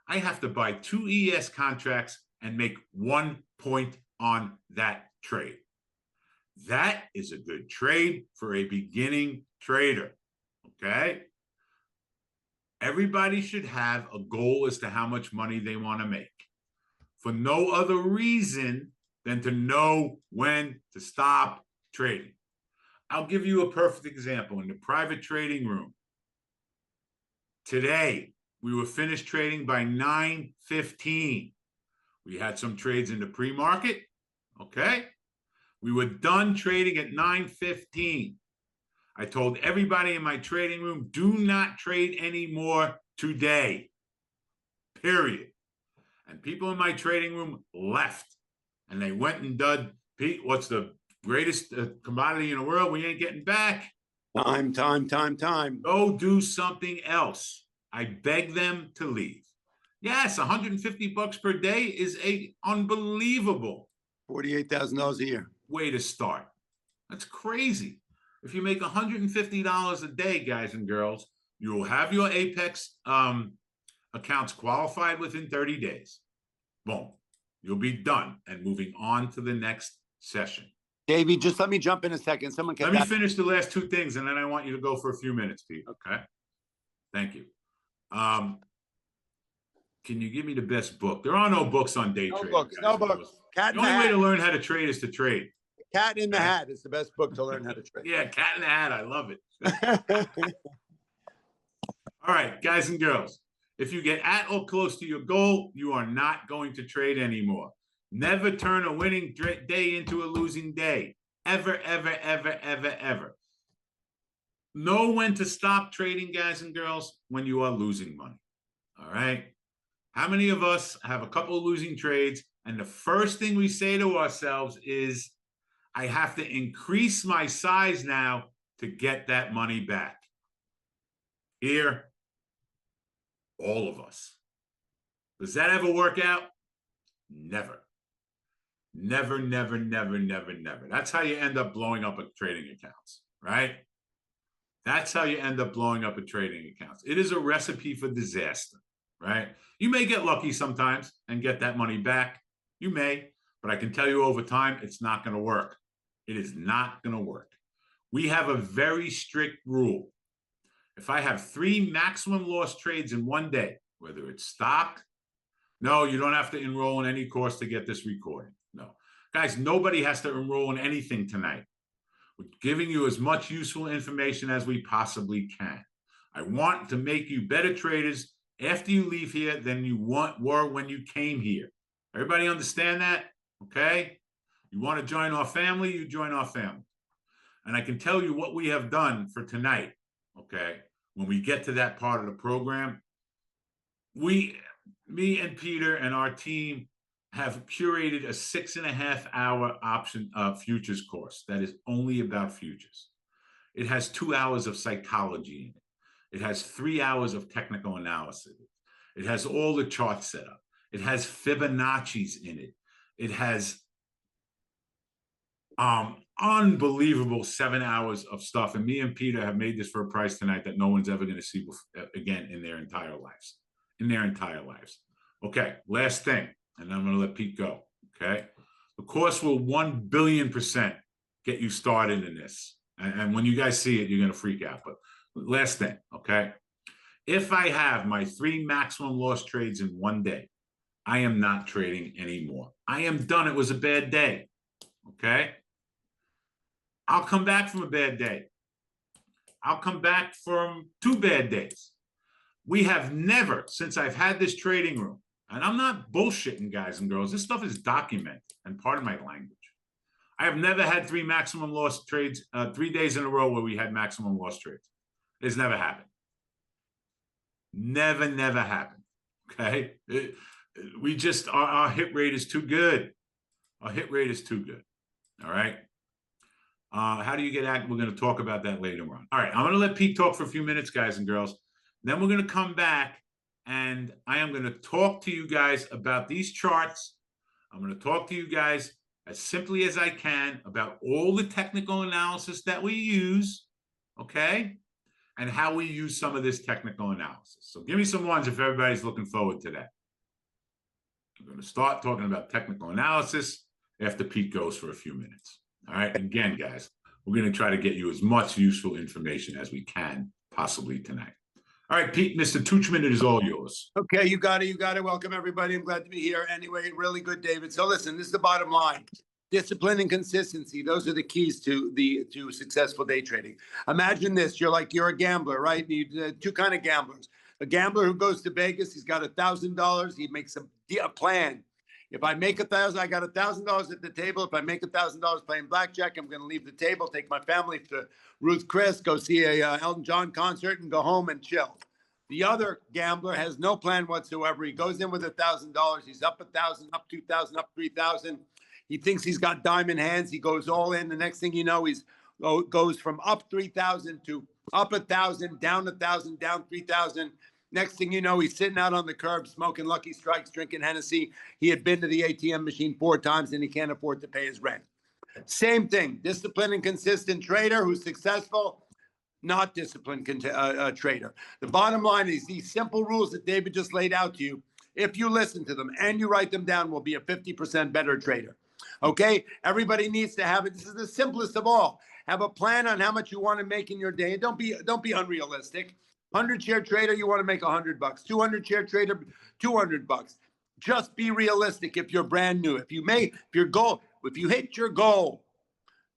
I have to buy 2 ES contracts and make 1 point on that trade. That is a good trade for a beginning trader. Okay. Everybody should have a goal as to how much money they want to make, for no other reason than to know when to stop trading. I'll give you a perfect example. In the private trading room today, we were finished trading by 9:15. We had some trades in the pre-market. Okay. We were done trading at 9:15. I told everybody in my trading room, do not trade anymore today, period. And people in my trading room left, and they went and did, Pete, what's the greatest commodity in the world we ain't getting back? Time. Go do something else. I beg them to leave. Yes, $150 per day is unbelievable $48,000 a year. way to start. That's crazy. If you make $150 a day, guys and girls, you will have your Apex accounts qualified within 30 days. Boom. You'll be done and moving on to the next session. Davey, just let me jump in a second. Let me finish the last 2 things, and then I want you to go for a few minutes, Pete. Okay. Thank you. Can you give me the best book? There are no books on day trading. No books. The only way to learn how to trade is to trade. Cat in the Hat is the best book to learn how to trade. Yeah, Cat in the Hat. I love it. All right, guys and girls. If you get at or close to your goal, you are not going to trade anymore. Never turn a winning day into a losing day. Ever. Know when to stop trading, guys and girls, when you are losing money. All right. How many of us have a couple of losing trades, and the first thing we say to ourselves is, I have to increase my size now to get that money back? Here, all of us. Does that ever work out? Never. Never. That's how you end up blowing up trading accounts, right? That's how you end up blowing up trading accounts. It is a recipe for disaster, right? You may get lucky sometimes and get that money back. You may, but I can tell you over time, it's not going to work. It is not going to work. We have a very strict rule. If I have 3 maximum loss trades in one day, whether it's stock, no, you don't have to enroll in any course to get this recording. No. Guys, nobody has to enroll in anything tonight. We're giving you as much useful information as we possibly can. I want to make you better traders after you leave here than you were when you came here. Everybody understand that? Okay? You want to join our family, you join our family. And I can tell you what we have done for tonight. Okay? when we get to that part of the program, me and Peter and our team have curated a 6.5 hour option futures course that is only about futures. It has 2 hours of psychology in it. It has 3 hours of technical analysis. It has all the charts set up. It has Fibonacci's in it. It has unbelievable 7 hours of stuff. And me and Peter have made this for a price tonight that no one's ever going to see again in their entire lives. Okay, last thing, and I'm going to let Pete go. Okay, the course will 1,000,000,000% get you started in this. And when you guys see it, you're going to freak out. But last thing, okay, if I have my 3 maximum loss trades in one day, I am not trading anymore. I am done. It was a bad day. Okay. I'll come back from a bad day. I'll come back from 2 bad days. We have never, since I've had this trading room, and I'm not bullshitting, guys and girls, this stuff is documented and part of my language. I have never had 3 maximum loss trades, 3 days in a row where we had maximum loss trades. It's never happened. Never happened. Okay. We just, our hit rate is too good. Our hit rate is too good. All right. How do you get active? We're going to talk about that later on. All right. I'm going to let Pete talk for a few minutes, guys and girls. Then we're going to come back and I am going to talk to you guys about these charts. I'm going to talk to you guys as simply as I can about all the technical analysis that we use. Okay. And how we use some of this technical analysis. So give me some ones if everybody's looking forward to that. I'm going to start talking about technical analysis after Pete goes for a few minutes. All right. Again, guys, we're going to try to get you as much useful information as we can possibly tonight. All right, Pete, Mr. Tuchman, it is all yours. Okay, you got it. Welcome, everybody. I'm glad to be here. Anyway, really good, David. So listen, this is the bottom line. Discipline and consistency. Those are the keys to successful day trading. Imagine this. You're a gambler, right? Two kind of gamblers. A gambler who goes to Vegas, he's got $1,000. He makes a plan. If I make $1,000, I got $1,000 at the table. If I make $1,000 playing blackjack, I'm going to leave the table, take my family to Ruth Chris, go see a Elton John concert, and go home and chill. The other gambler has no plan whatsoever. He goes in with $1,000. He's up 1,000, up 2,000, up 3,000. He thinks he's got diamond hands. He goes all in. The next thing you know, he's goes from up 3,000 to up 1,000, down 1,000, down 3,000. Next thing you know, he's sitting out on the curb, smoking Lucky Strikes, drinking Hennessy. He had been to the ATM machine 4 times and he can't afford to pay his rent. Same thing, disciplined and consistent trader who's successful, not disciplined trader. The bottom line is these simple rules that David just laid out to you, if you listen to them and you write them down, will be a 50% better trader. Okay, everybody needs to have it. This is the simplest of all. Have a plan on how much you want to make in your day. And don't be unrealistic. 100-share trader, you want to make $100. 200-share trader, $200. Just be realistic. If you're brand new, if you hit your goal,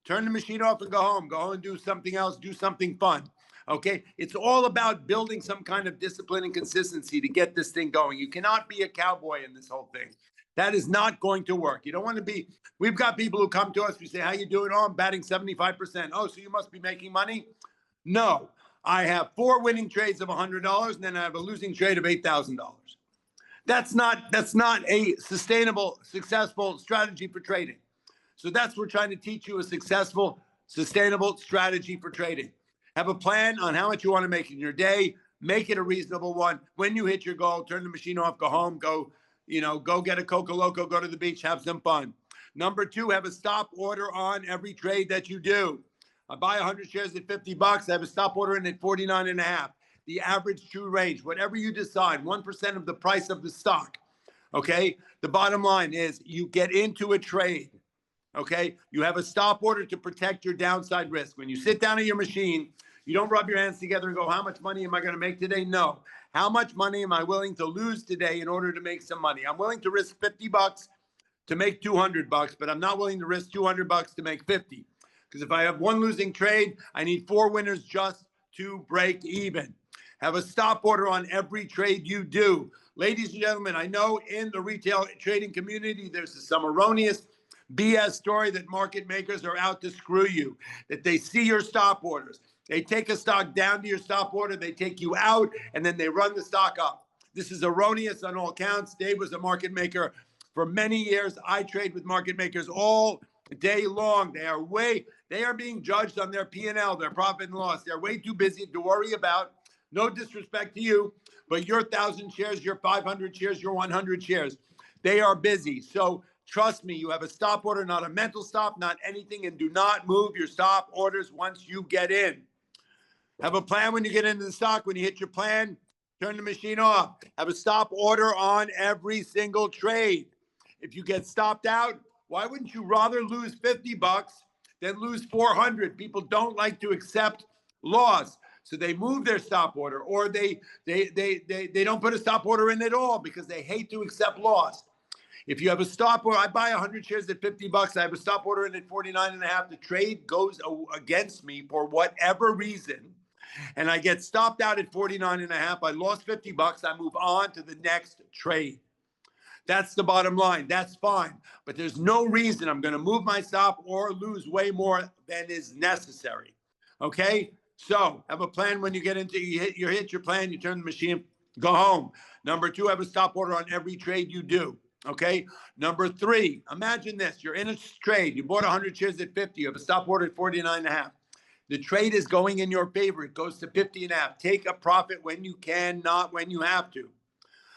turn the machine off and go home. Go and do something else. Do something fun. Okay, it's all about building some kind of discipline and consistency to get this thing going. You cannot be a cowboy in this whole thing. That is not going to work. You don't want to be. We've got people who come to us. We say, "How you doing?" "Oh, I'm batting 75%. "Oh, so you must be making money?" No. I have 4 winning trades of $100, and then I have a losing trade of $8,000. That's not a sustainable, successful strategy for trading. So that's what we're trying to teach you, a successful, sustainable strategy for trading. Have a plan on how much you want to make in your day. Make it a reasonable one. When you hit your goal, turn the machine off, go home, go get a Coca Loco, go to the beach, have some fun. Number 2, have a stop order on every trade that you do. I buy 100 shares at $50. I have a stop order in at 49.5. The average true range, whatever you decide, 1% of the price of the stock. Okay. The bottom line is you get into a trade. Okay. You have a stop order to protect your downside risk. When you sit down at your machine, you don't rub your hands together and go, how much money am I going to make today? No. How much money am I willing to lose today in order to make some money? I'm willing to risk $50 to make $200, but I'm not willing to risk $200 to make 50. Because if I have 1 losing trade, I need 4 winners just to break even. Have a stop order on every trade you do. Ladies and gentlemen, I know in the retail trading community, there's some erroneous BS story that market makers are out to screw you, that they see your stop orders. They take a stock down to your stop order, they take you out, and then they run the stock up. This is erroneous on all counts. Dave was a market maker for many years. I trade with market makers all day long. They are being judged on their P&L, their profit and loss. They're way too busy to worry about. No disrespect to you, but your 1,000 shares, your 500 shares, your 100 shares, they are busy. So trust me, you have a stop order, not a mental stop, not anything, and do not move your stop orders once you get in. Have a plan when you get into the stock. When you hit your plan, turn the machine off. Have a stop order on every single trade. If you get stopped out, why wouldn't you rather lose 50 bucks than lose 400? People don't like to accept loss. So they move their stop order, or they don't put a stop order in at all because they hate to accept loss. If you have a stop order, I buy 100 shares at 50 bucks. I have a stop order in at 49.5. The trade goes against me for whatever reason, and I get stopped out at 49.5. I lost 50 bucks. I move on to the next trade. That's the bottom line. That's fine. But there's no reason I'm going to move my stop or lose way more than is necessary. Okay? So have a plan when you get into, you hit your plan, you turn the machine, go home. Number two, have a stop order on every trade you do. Okay? Number three, imagine this. You're in a trade. You bought 100 shares at 50. You have a stop order at 49.5. The trade is going in your favor. It goes to 50.5. Take a profit when you can, not when you have to.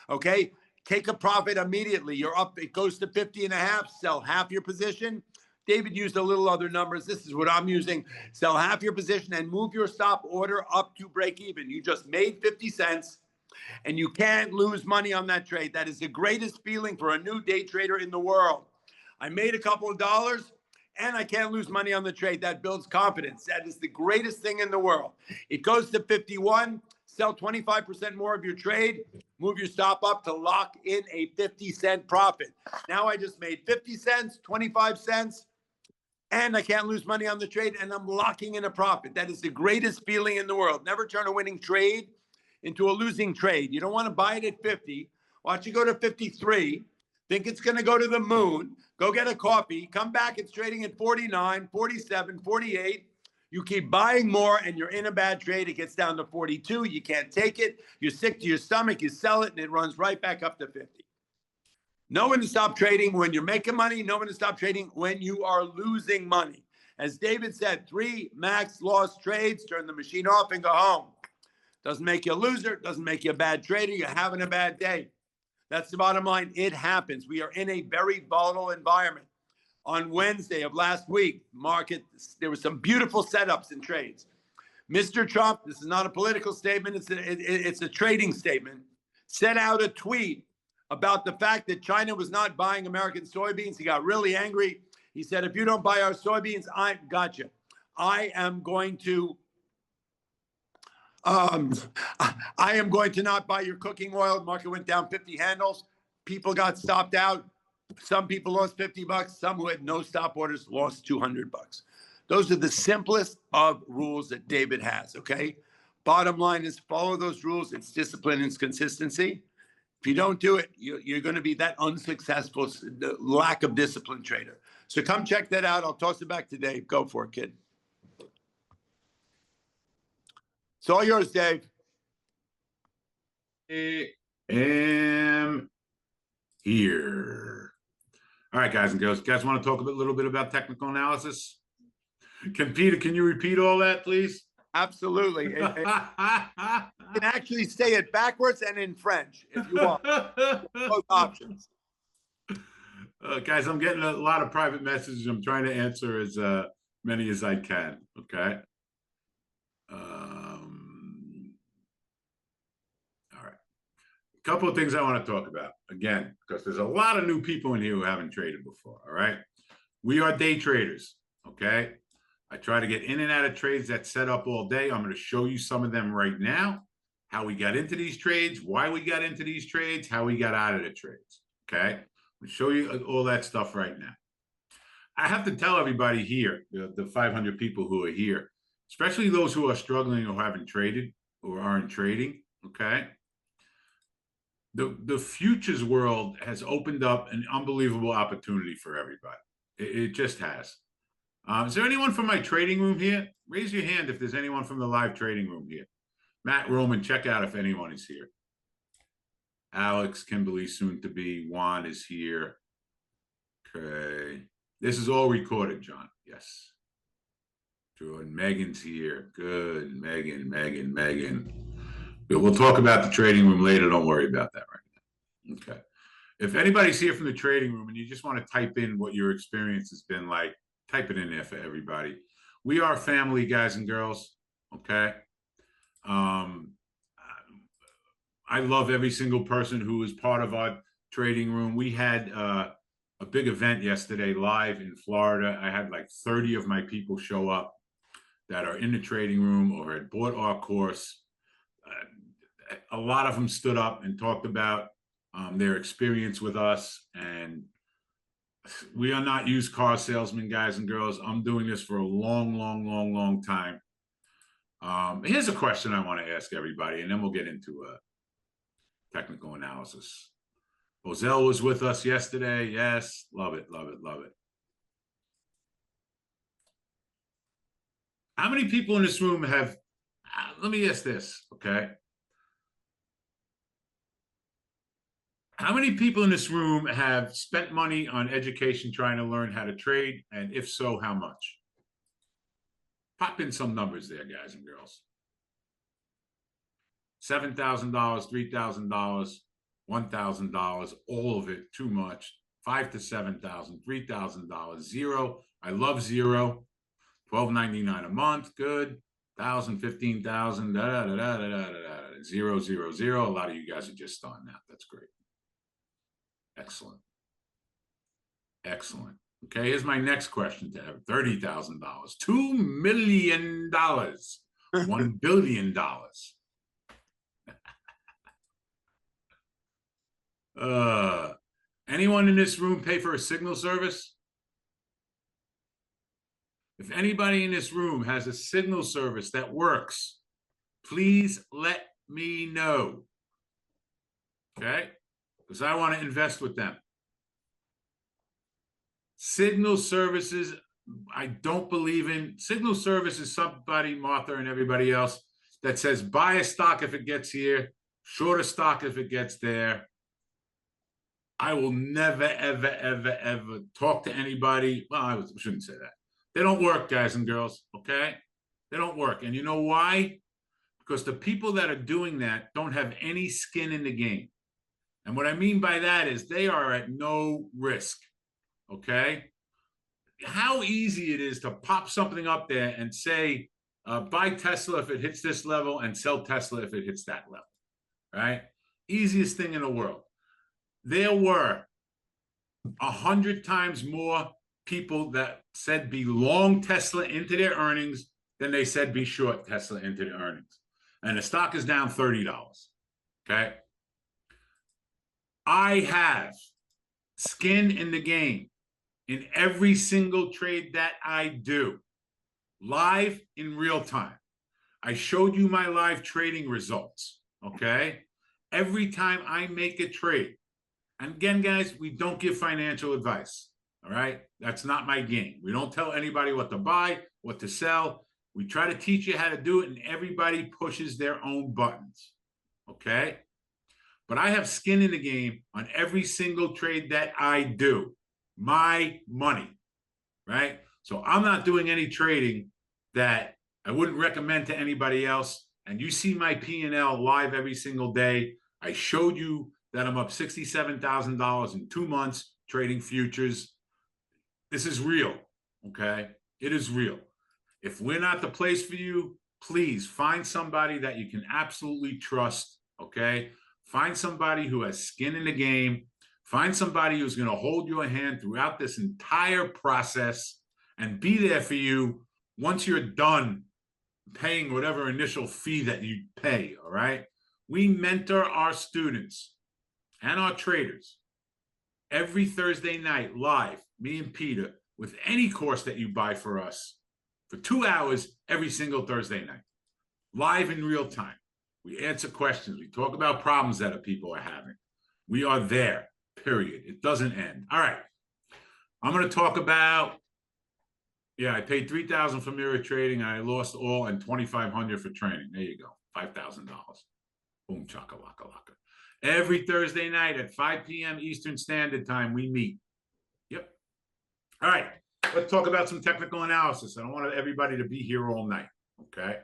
Okay? Take a profit immediately. You're up. It goes to 50.5. Sell half your position. David used a little other numbers. This is what I'm using. Sell half your position and move your stop order up to break even. You just made 50 cents and you can't lose money on that trade. That is the greatest feeling for a new day trader in the world. I made a couple of dollars and I can't lose money on the trade. That builds confidence. That is the greatest thing in the world. It goes to 51. Sell 25% more of your trade. Move your stop up to lock in a 50-cent profit. Now I just made 50 cents, 25 cents, and I can't lose money on the trade, and I'm locking in a profit. That is the greatest feeling in the world. Never turn a winning trade into a losing trade. You don't want to buy it at 50. Watch it go to 53. Think it's going to go to the moon. Go get a coffee. Come back. It's trading at 49, 47, 48. You keep buying more and you're in a bad trade. It gets down to 42. You can't take it. You're sick to your stomach. You sell it and it runs right back up to 50. Know when to stop trading when you're making money. Know when to stop trading when you are losing money. As David said, 3 max loss trades. Turn the machine off and go home. Doesn't make you a loser. Doesn't make you a bad trader. You're having a bad day. That's the bottom line. It happens. We are in a very volatile environment. On Wednesday of last week, there were some beautiful setups and trades. Mr. Trump, this is not a political statement, it's a trading statement, sent out a tweet about the fact that China was not buying American soybeans. He got really angry. He said, if you don't buy our soybeans, I am going to not buy your cooking oil. The market went down 50 handles. People got stopped out. Some people lost 50 bucks. Some who had no stop orders lost 200 bucks. Those are the simplest of rules that David has, okay? Bottom line is follow those rules. It's discipline and it's consistency. If you don't do it, you're going to be that unsuccessful, lack of discipline trader. So come check that out. I'll toss it back to Dave. Go for it, kid. It's all yours, Dave. I am here. All right, guys and girls. Guys, want to talk a little bit about technical analysis? Can you repeat all that, please? Absolutely. You can actually say it backwards and in French if you want. Both options. Guys, I'm getting a lot of private messages. I'm trying to answer as many as I can. Okay. All right. A couple of things I want to talk about again, because there's a lot of new people in here who haven't traded before. All right. We are day traders. Okay. I try to get in and out of trades that set up all day. I'm going to show you some of them right now, how we got into these trades, why we got into these trades, how we got out of the trades. Okay. I'll show you all that stuff right now. I have to tell everybody here, the 500 people who are here, especially those who are struggling or haven't traded or aren't trading. Okay. The futures world has opened up an unbelievable opportunity for everybody. It just has. Is there anyone from my trading room here? Raise your hand if there's anyone from the live trading room here. Matt Roman, check out if anyone is here. Alex, Kimberly, soon to be. Juan is here. Okay. This is all recorded, John. Yes. Jordan, Megan's here. Good. Megan. We'll talk about the trading room later. Don't worry about that right now. Okay. If anybody's here from the trading room and you just want to type in what your experience has been like, type it in there for everybody. We are family, guys and girls. Okay. I love every single person who is part of our trading room. We had a big event yesterday live in Florida. I had like 30 of my people show up that are in the trading room or had bought our course. A lot of them stood up and talked about their experience with us. And we are not used car salesmen, guys and girls. I'm doing this for a long time. Here's a question I want to ask everybody, and then we'll get into technical analysis. Ozell was with us yesterday. Yes, love it. How many people in this room have, let me ask this, okay? How many people in this room have spent money on education trying to learn how to trade? And if so, how much? Pop in some numbers there, guys and girls. $7,000, $3,000, $1,000, all of it, too much. $5,000 to $7,000, $3,000, zero. I love zero. $12.99 a month, good. $1,000, $15,000, zero, zero, zero. A lot of you guys are just starting out. That's great. Excellent. Okay, here's my next question to have. $30,000, $2 million, $1 billion. Anyone in this room pay for a signal service? If anybody in this room has a signal service that works, please let me know. Okay? Because I want to invest with them. Signal services, I don't believe in. Signal service is somebody, Martha and everybody else, that says buy a stock if it gets here, short a stock if it gets there. I will never, ever talk to anybody. Well, I shouldn't say that. They don't work, guys and girls, okay? They don't work. And you know why? Because the people that are doing that don't have any skin in the game. And what I mean by that is they are at no risk, okay? How easy it is to pop something up there and say, buy Tesla if it hits this level and sell Tesla if it hits that level, right? Easiest thing in the world. There were 100 times more people that said be long Tesla into their earnings than they said be short Tesla into their earnings. And the stock is down $30, okay? I have skin in the game in every single trade that I do, live in real time. I showed you my live trading results, okay? Every time I make a trade, and again, guys, we don't give financial advice, all right? That's not my game. We don't tell anybody what to buy, what to sell. We try to teach you how to do it, and everybody pushes their own buttons, okay? But I have skin in the game on every single trade that I do. My money, right? So I'm not doing any trading that I wouldn't recommend to anybody else. And you see my P&L live every single day. I showed you that I'm up $67,000 in 2 months trading futures. This is real, okay? It is real. If we're not the place for you, please find somebody that you can absolutely trust, okay? Find somebody who has skin in the game. Find somebody who's going to hold your hand throughout this entire process and be there for you once you're done paying whatever initial fee that you pay, all right? We mentor our students and our traders every Thursday night live, me and Peter, with any course that you buy for us for 2 hours every single Thursday night, live in real time. We answer questions. We talk about problems that people are having. We are there, period. It doesn't end. All right. I'm going to talk about, yeah, I paid $3,000 for mirror trading, and I lost all, and $2,500 for training. There you go, $5,000. Boom, chaka-laka-laka. Every Thursday night at 5 p.m. Eastern Standard Time, we meet. Yep. All right, let's talk about some technical analysis. I don't want everybody to be here all night, okay?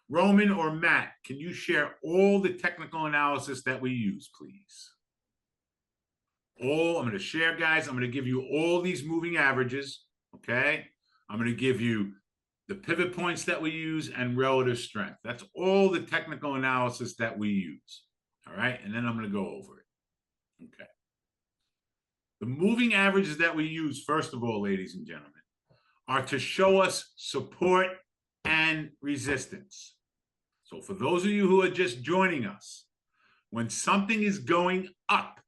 Roman or Matt, can you share all the technical analysis that we use, please? I'm going to share, guys. I'm going to give you all these moving averages, okay? I'm going to give you the pivot points that we use and relative strength. That's all the technical analysis that we use, all right? And then I'm going to go over it, okay? The moving averages that we use, first of all, ladies and gentlemen, are to show us support and resistance. So for those of you who are just joining us, when something is going up,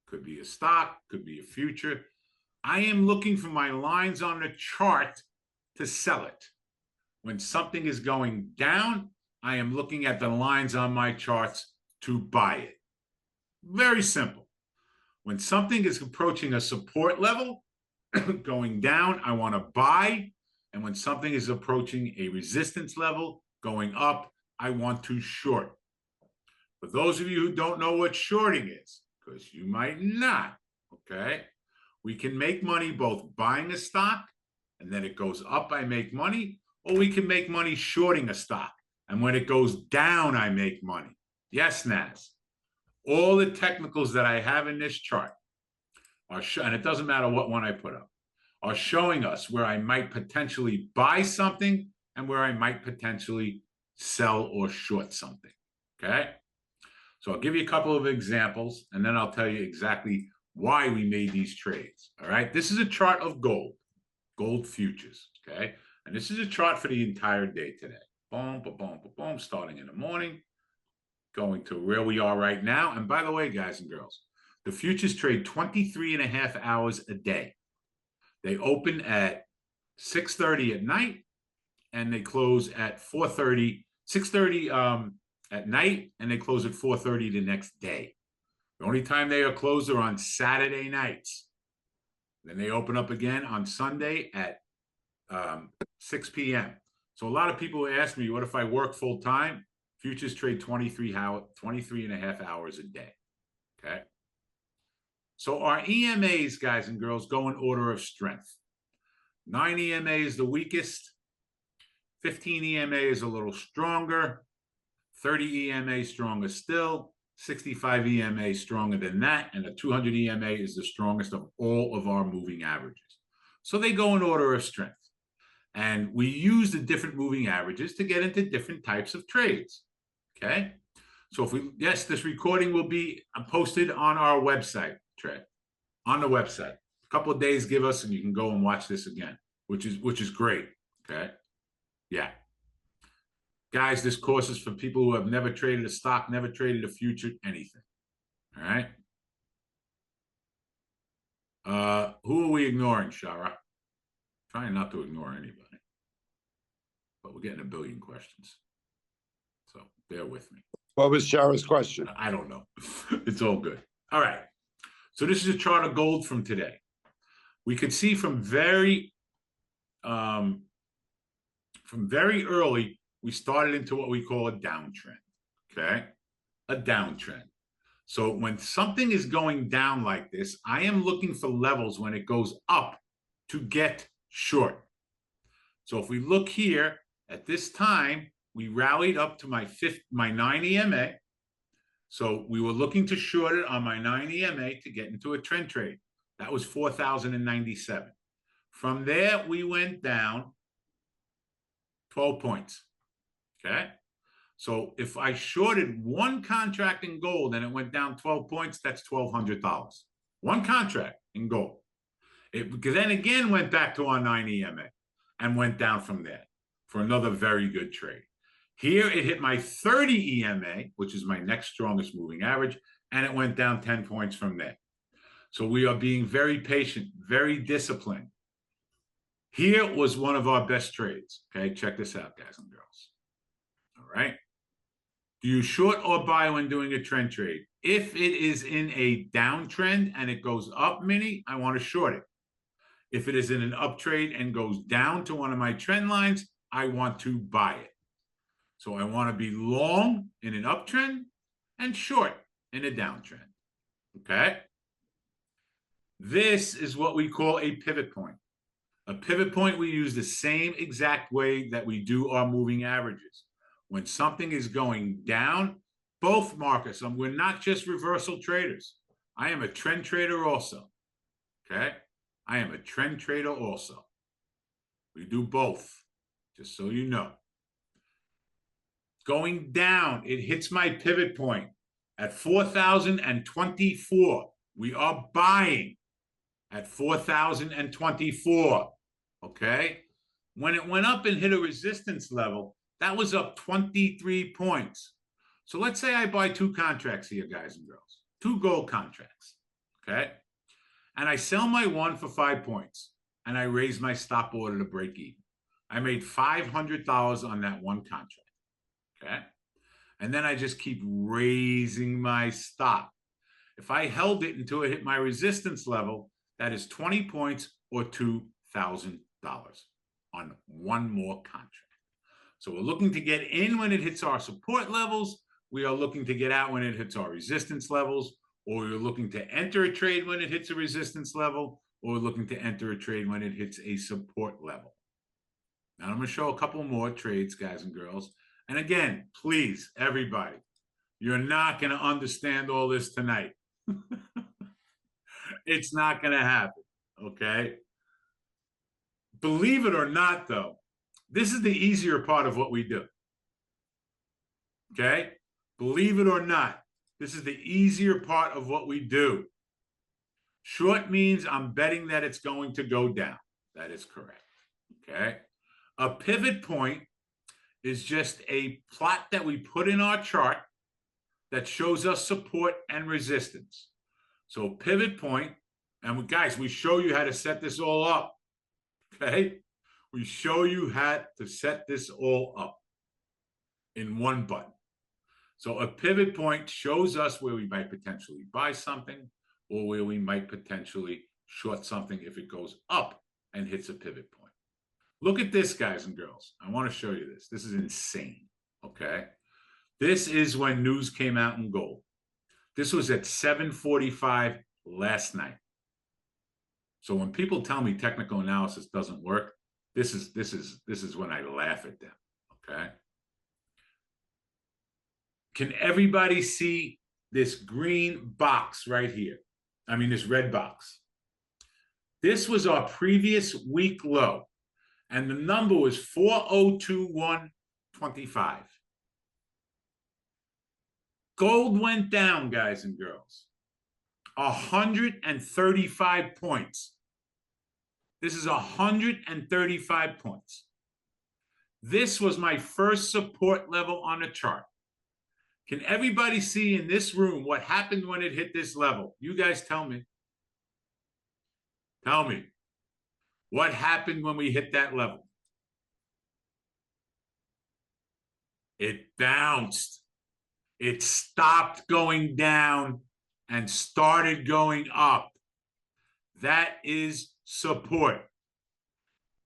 could be a stock, could be a future, I am looking for my lines on the chart to sell it. When something is going down, I am looking at the lines on my charts to buy it. Very simple. When something is approaching a support level, going down, I want to buy. And when something is approaching a resistance level, going up, I want to short. For those of you who don't know what shorting is, because you might not, okay, we can make money both buying a stock, and then it goes up, I make money, or we can make money shorting a stock, and when it goes down, I make money. Yes, Naz. All the technicals that I have in this chart are and it doesn't matter what one I put up, are showing us where I might potentially buy something and where I might potentially sell or short something, okay? So I'll give you a couple of examples, and then I'll tell you exactly why we made these trades, all right? This is a chart of gold futures, okay? And this is a chart for the entire day today. Boom, boom, boom, boom, boom, starting in the morning, going to where we are right now. And by the way, guys and girls, the futures trade 23.5 hours a day. They open at 6:30 at night, and they close at 4:30, 6:30 at night, and they close at 4:30 the next day. The only time they are closed are on Saturday nights. Then they open up again on Sunday at 6 p.m. So a lot of people ask me, what if I work full time? Futures trade 23.5 hours a day, okay? So our EMAs, guys and girls, go in order of strength. 9 EMA is the weakest. 15 EMA is a little stronger. 30 EMA stronger still. 65 EMA stronger than that. And a 200 EMA is the strongest of all of our moving averages. So they go in order of strength. And we use the different moving averages to get into different types of trades, okay? So yes, this recording will be posted on our website, on the website. A couple of days give us, and you can go and watch this again, which is great, okay? Yeah. Guys, this course is for people who have never traded a stock, never traded a future, anything, all right? Who are we ignoring, Shara? Trying not to ignore anybody. But we're getting a billion questions. So bear with me. What was Shara's question? I don't know. It's all good. All right. So this is a chart of gold from today. We could see from very early, we started into what we call a downtrend, okay? A downtrend. So when something is going down like this, I am looking for levels when it goes up to get short. So if we look here, at this time, we rallied up to my 9 EMA. So we were looking to short it on my 9 EMA to get into a trend trade. That was 4,097. From there, we went down 12 points, okay? So if I shorted one contract in gold and it went down 12 points, that's $1,200. One contract in gold. It then again went back to our 9 EMA and went down from there for another very good trade. Here it hit my 30 EMA, which is my next strongest moving average, and it went down 10 points from there. So we are being very patient, very disciplined. Here was one of our best trades. Okay, check this out, guys and girls. All right. Do you short or buy when doing a trend trade? If it is in a downtrend and it goes up mini, I want to short it. If it is in an up trade and goes down to one of my trend lines, I want to buy it. So I want to be long in an uptrend and short in a downtrend. Okay? This is what we call a pivot point. A pivot point we use the same exact way that we do our moving averages. When something is going down, both markets, we're not just reversal traders. I am a trend trader also. Okay? I am a trend trader also. We do both, just so you know. Going down, it hits my pivot point at 4,024. We are buying at 4,024. Okay? When it went up and hit a resistance level, that was up 23 points. So let's say I buy 2 contracts here, guys and girls, 2 gold contracts. Okay? And I sell my one for 5 points and I raise my stop order to break even. I made $500 on that one contract. Okay. And then I just keep raising my stop. If I held it until it hit my resistance level, that is 20 points or $2,000 on one more contract. So we're looking to get in when it hits our support levels. We are looking to get out when it hits our resistance levels, or we're looking to enter a trade when it hits a resistance level, or we're looking to enter a trade when it hits a support level. Now I'm going to show a couple more trades, guys and girls. And again, please, everybody, you're not going to understand all this tonight. It's not going to happen, okay? Believe it or not, though, this is the easier part of what we do, okay? Believe it or not, this is the easier part of what we do. Short means I'm betting that it's going to go down. That is correct, okay? A pivot point is just a plot that we put in our chart that shows us support and resistance. So pivot point, and guys, we show you how to set this all up, okay? We show you how to set this all up in one button. So a pivot point shows us where we might potentially buy something or where we might potentially short something if it goes up and hits a pivot point. Look at this, guys and girls. I want to show you this. This is insane, okay? This is when news came out in gold. This was at 7:45 last night. So when people tell me technical analysis doesn't work, this is when I laugh at them, okay? Can everybody see this green box right here? I mean, this red box. This was our previous week low. And the number was 4021.25. Gold went down, guys and girls. 135 points. This is 135 points. This was my first support level on the chart. Can everybody see in this room what happened when it hit this level? You guys tell me. Tell me. What happened when we hit that level? It bounced. It stopped going down and started going up. That is support.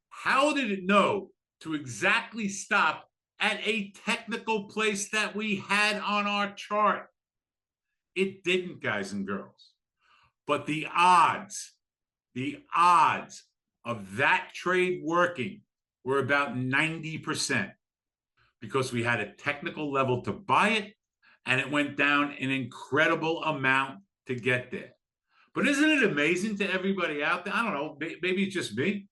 How did it know to exactly stop at a technical place that we had on our chart? It didn't, guys and girls. But the odds of that trade working were about 90% because we had a technical level to buy it and it went down an incredible amount to get there. But isn't it amazing to everybody out there? I don't know, maybe it's just me.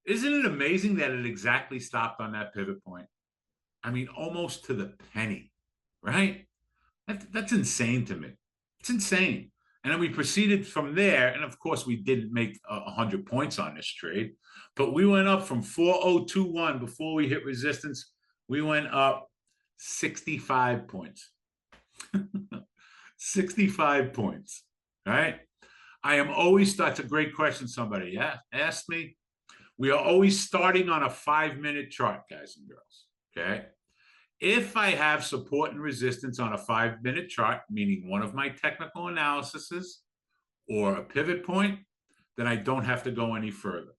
Isn't it amazing that it exactly stopped on that pivot point? I mean, almost to the penny, right? That's insane to me. It's insane. And then we proceeded from there. And of course, we didn't make 100 points on this trade, but we went up from 4021 before we hit resistance. We went up 65 points. 65 points, right? I am always, that's a great question somebody asked me. We are always starting on a 5-minute chart, guys and girls, okay? If I have support and resistance on a 5-minute chart, meaning one of my technical analyses or a pivot point, then I don't have to go any further.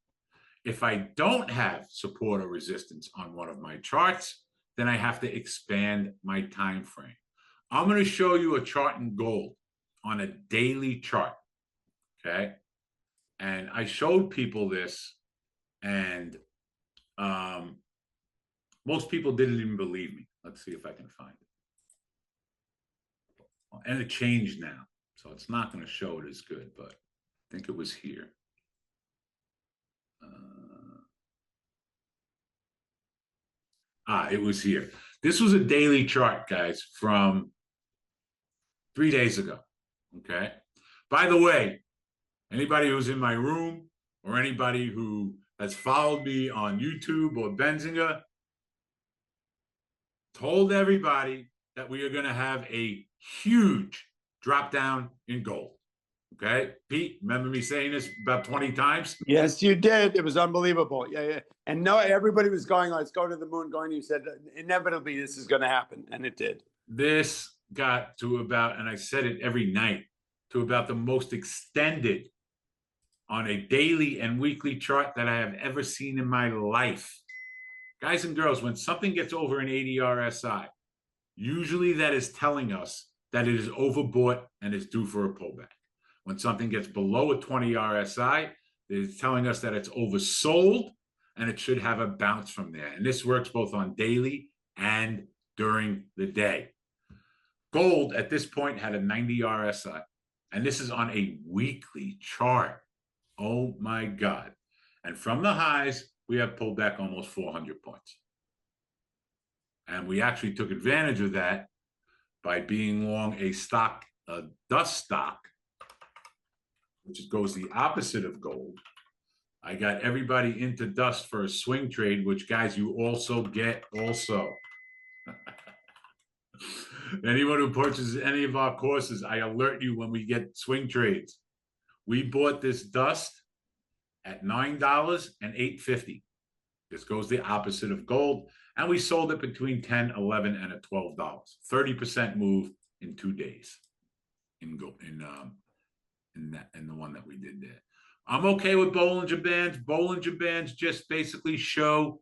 If I don't have support or resistance on one of my charts, then I have to expand my time frame. I'm going to show you a chart in gold on a daily chart, okay? And I showed people this, and most people didn't even believe me. Let's see if I can find it. And it changed now, so it's not going to show it as good, but I think it was here. It was here. This was a daily chart, guys, from 3 days ago, okay? By the way, anybody who's in my room or anybody who has followed me on YouTube or Benzinga told everybody that we are going to have a huge drop down in gold. Okay, Pete, remember me saying this about 20 times? Yes, you did. It was unbelievable. Yeah. And no, everybody was going, let's go to the moon, you said, inevitably, this is going to happen. And it did. This got to about, and I said it every night, to about the most extended on a daily and weekly chart that I have ever seen in my life. Guys and girls, when something gets over an 80 RSI, usually that is telling us that it is overbought and is due for a pullback. When something gets below a 20 RSI, it is telling us that it's oversold and it should have a bounce from there. And this works both on daily and during the day. Gold at this point had a 90 RSI, and this is on a weekly chart. Oh my God. And from the highs, we have pulled back almost 400 points. And we actually took advantage of that by being long a stock, a dust stock, which goes the opposite of gold. I got everybody into dust for a swing trade, which, guys, you also get also. Anyone who purchases any of our courses, I alert you when we get swing trades. We bought this dust at $9 and $8.50. This goes the opposite of gold. And we sold it between $10, $11, and $12. 30% move in 2 days in gold, in the one that we did there. I'm okay with Bollinger Bands. Bollinger Bands just basically show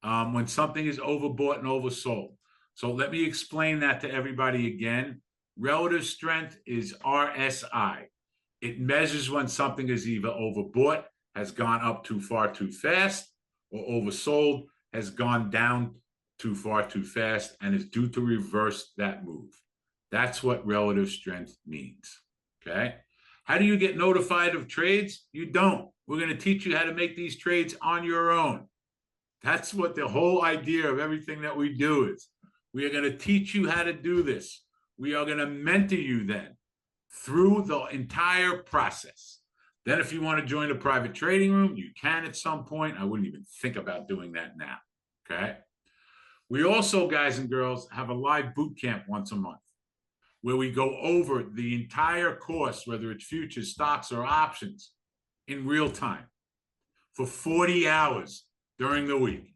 when something is overbought and oversold. So let me explain that to everybody again. Relative strength is RSI. It measures when something is either overbought, has gone up too far too fast, or oversold, has gone down too far too fast, and is due to reverse that move. That's what relative strength means, okay? How do you get notified of trades? You don't. We're going to teach you how to make these trades on your own. That's what the whole idea of everything that we do is. We are going to teach you how to do this. We are going to mentor you then through the entire process. Then if you want to join a private trading room, you can at some point. I wouldn't even think about doing that now, okay? We also, guys and girls, have a live boot camp once a month where we go over the entire course, whether it's futures, stocks, or options, in real time for 40 hours during the week.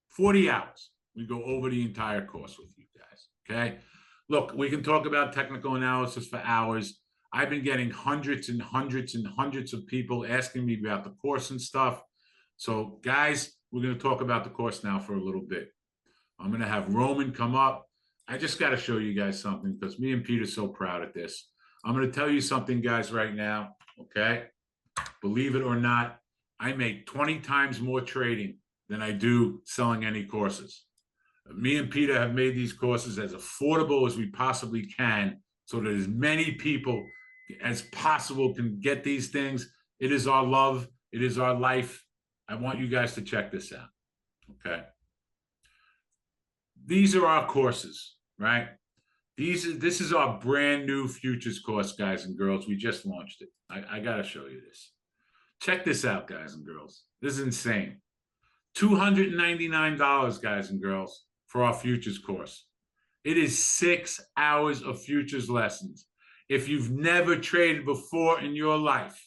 40 hours. We go over the entire course with you guys, okay? Look, we can talk about technical analysis for hours. I've been getting hundreds and hundreds and hundreds of people asking me about the course and stuff. So, guys, we're going to talk about the course now for a little bit. I'm going to have Roman come up. I just got to show you guys something because me and Pete are so proud of this. I'm going to tell you something, guys, right now, okay? Believe it or not, I make 20 times more trading than I do selling any courses. Me and Peter have made these courses as affordable as we possibly can so that as many people as possible can get these things. It is our love. It is our life. I want you guys to check this out, okay? These are our courses, right? This is our brand new futures course, guys and girls. We just launched it. I got to show you this. Check this out, guys and girls. This is insane. $299, guys and girls, for our futures course. It is 6 hours of futures lessons. If you've never traded before in your life,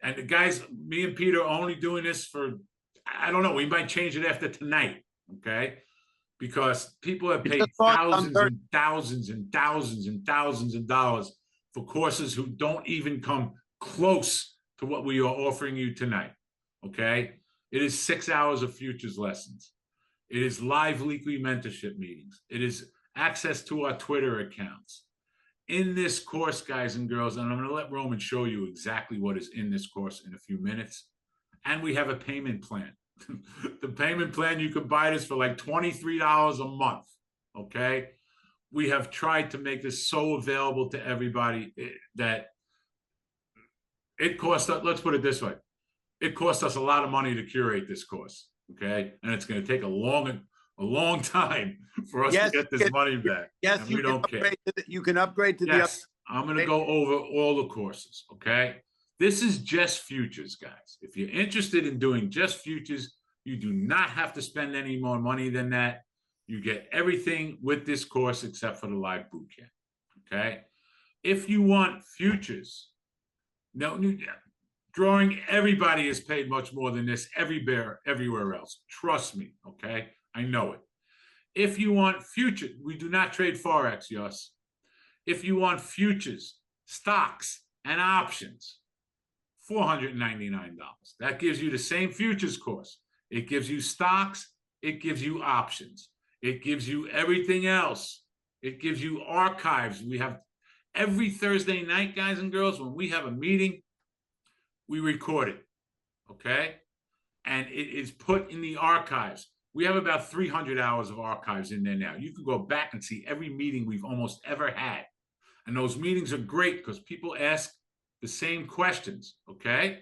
and guys, me and Peter are only doing this for, I don't know, we might change it after tonight, okay? Because people have paid thousands and thousands and thousands and thousands of dollars for courses who don't even come close to what we are offering you tonight. Okay. It is 6 hours of futures lessons. It is live weekly mentorship meetings. It is access to our Twitter accounts. In this course, guys and girls, and I'm going to let Roman show you exactly what is in this course in a few minutes. And we have a payment plan. The payment plan, you can buy this for like $23 a month. Okay. We have tried to make this so available to everybody that it cost us, let's put it this way. It cost us a lot of money to curate this course. Okay. And it's going to take a long time for us to get this money back. Yes, and we don't care. You can upgrade to yes, I'm going to go over all the courses. Okay. This is just futures, guys. If you're interested in doing just futures, you do not have to spend any more money than that. You get everything with this course except for the live boot camp. Okay. If you want futures, no, drawing, everybody is paid much more than this everywhere else. Trust me. Okay. I know it. If you want futures, we do not trade Forex, yes. If you want futures, stocks, and options, $499. That gives you the same futures course. It gives you stocks. It gives you options. It gives you everything else. It gives you archives. We have every Thursday night, guys and girls, when we have a meeting, we record it, okay? And it is put in the archives. We have about 300 hours of archives in there now. You can go back and see every meeting we've almost ever had. And those meetings are great because people ask the same questions, okay?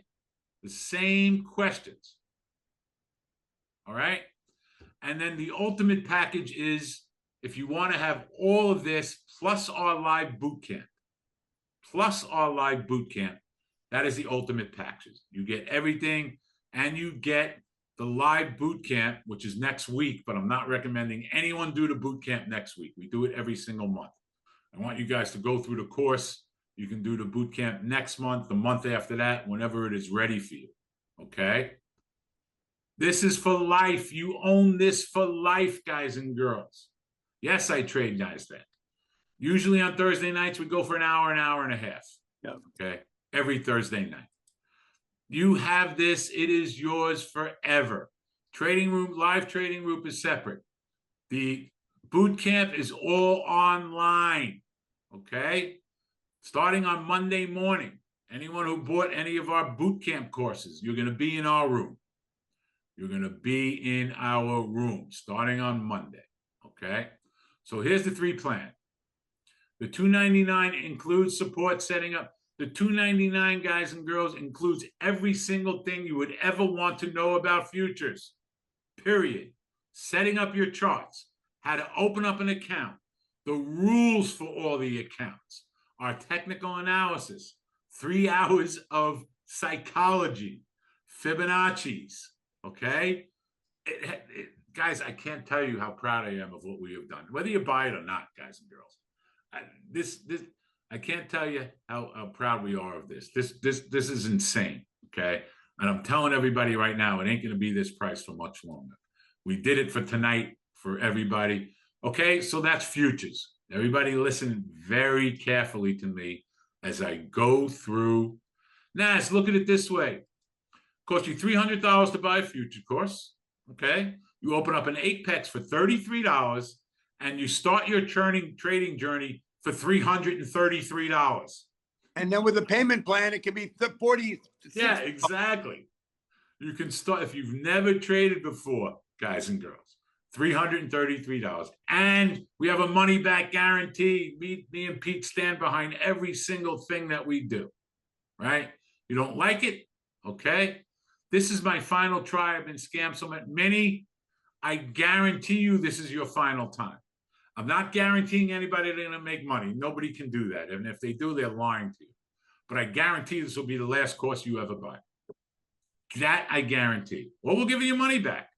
The same questions. All right? And then the ultimate package is if you want to have all of this plus our live boot camp, that is the ultimate package. You get everything and you get the live boot camp, which is next week, but I'm not recommending anyone do the boot camp next week. We do it every single month. I want you guys to go through the course. You can do the boot camp next month, the month after that, whenever it is ready for you. Okay? This is for life. You own this for life, guys and girls. Yes, I trade NASDAQ. Usually on Thursday nights, we go for an hour and a half. Yep. Okay? Every Thursday night. You have this. It is yours forever. Trading room, live trading group is separate. The boot camp is all online. Okay? Starting on Monday morning. Anyone who bought any of our boot camp courses, you're going to be in our room. You're going to be in our room starting on Monday. Okay? So here's the 3 plan. The $299 includes support setting up. The $299, guys and girls, includes every single thing you would ever want to know about futures. Period. Setting up your charts, how to open up an account, the rules for all the accounts, our technical analysis, 3 hours of psychology, Fibonacci's, okay? Guys, I can't tell you how proud I am of what we have done, whether you buy it or not, guys and girls. I can't tell you how proud we are of this. This is insane, okay? And I'm telling everybody right now, it ain't going to be this price for much longer. We did it for tonight for everybody. Okay, so that's futures. Everybody listen very carefully to me as I go through. Nas, look at it this way. Cost you $300 to buy a future course, okay? You open up an Apex for $33, and you start your trading journey for $333. And then with a payment plan, it can be 40. Yeah, exactly. You can start, if you've never traded before, guys and girls, $333. And we have a money back guarantee. Me and Pete stand behind every single thing that we do, right? You don't like it? Okay. This is my final try. I've been scammed so many. I guarantee you this is your final time. I'm not guaranteeing anybody they're going to make money. Nobody can do that. And if they do, they're lying to you. But I guarantee this will be the last course you ever buy. That I guarantee. Or we'll give you your money back.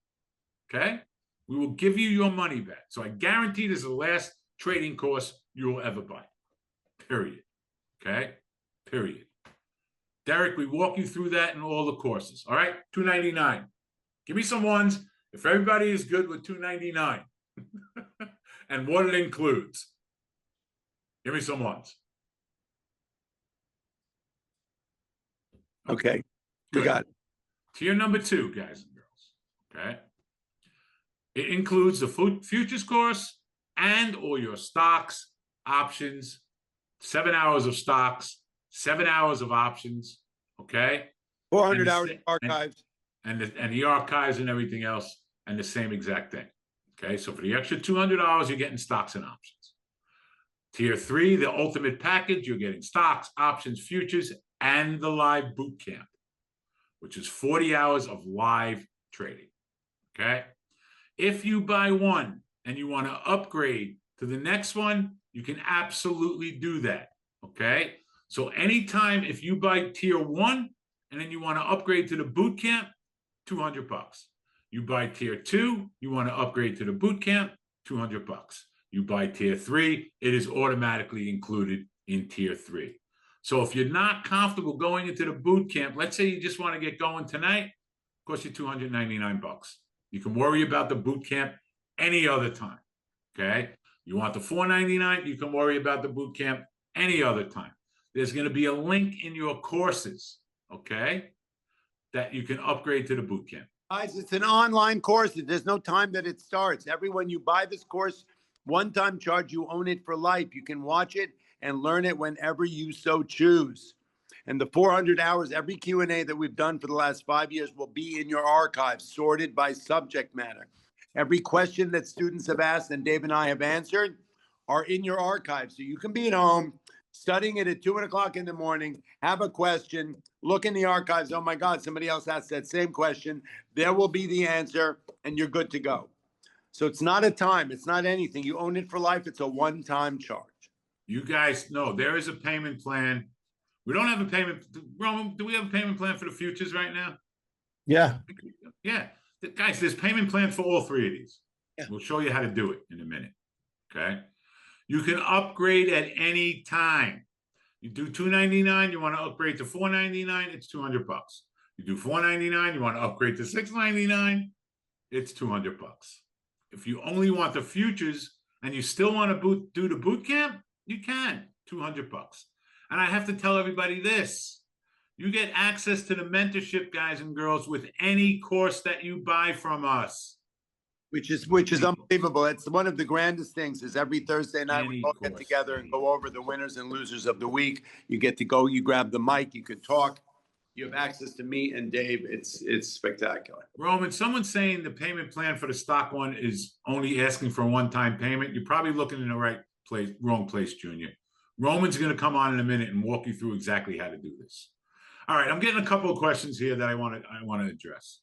Okay? We will give you your money back. So I guarantee this is the last trading course you will ever buy. Period. Okay? Period. Derek, we walk you through that in all the courses. All right? $299. Give me some ones. If everybody is good with $299 and what it includes, give me some ones. Okay. We Good. got it. Tier number 2, guys and girls. Okay. It includes the futures course and all your stocks, options, 7 hours of stocks, 7 hours of options. Okay. 400 hours archives. And the archives and everything else, and the same exact thing. Okay. So for the extra $200, you're getting stocks and options. Tier 3, the ultimate package, you're getting stocks, options, futures, and the live boot camp, which is 40 hours of live trading. Okay. If you buy one and you want to upgrade to the next one, you can absolutely do that. Okay. So anytime if you buy tier 1 and then you want to upgrade to the boot camp, $200. You buy tier 2, you want to upgrade to the boot camp, $200. You buy tier 3, it is automatically included in tier 3. So if you're not comfortable going into the boot camp, let's say you just want to get going tonight, cost you $299. You can worry about the boot camp any other time. Okay. You want the $499, you can worry about the boot camp any other time. There's going to be a link in your courses, okay, that you can upgrade to the boot camp. Guys, it's an online course. There's no time that it starts. Everyone, you buy this course, one-time charge, you own it for life. You can watch it and learn it whenever you so choose. And the 400 hours, every Q&A that we've done for the last 5 years will be in your archives, sorted by subject matter. Every question that students have asked and Dave and I have answered are in your archives. So you can be at home, studying it at 2 o'clock in the morning, have a question, look in the archives. Oh my God, somebody else asked that same question. There will be the answer and you're good to go. So it's not a time. It's not anything. You own it for life. It's a one-time charge. You guys know there is a payment plan. We don't have a payment. Roman, do we have a payment plan for the futures right now? Yeah. Yeah. Guys, there's payment plans for all 3 of these. Yeah. We'll show you how to do it in a minute. Okay. You can upgrade at any time. You do $299, you want to upgrade to $499, it's $200. You do $499, you want to upgrade to $699, it's $200. If you only want the futures and you still want to do the boot camp, you can, $200. And I have to tell everybody this. You get access to the mentorship, guys and girls, with any course that you buy from us. Which is unbelievable. It's one of the grandest things is every Thursday night we all get together and go over the winners and losers of the week. You get to go, you grab the mic, you can talk. You have access to me and Dave. It's spectacular. Roman, someone's saying the payment plan for the stock one is only asking for a one-time payment. You're probably looking in the wrong place, Junior. Roman's going to come on in a minute and walk you through exactly how to do this. All right, I'm getting a couple of questions here that I want to address.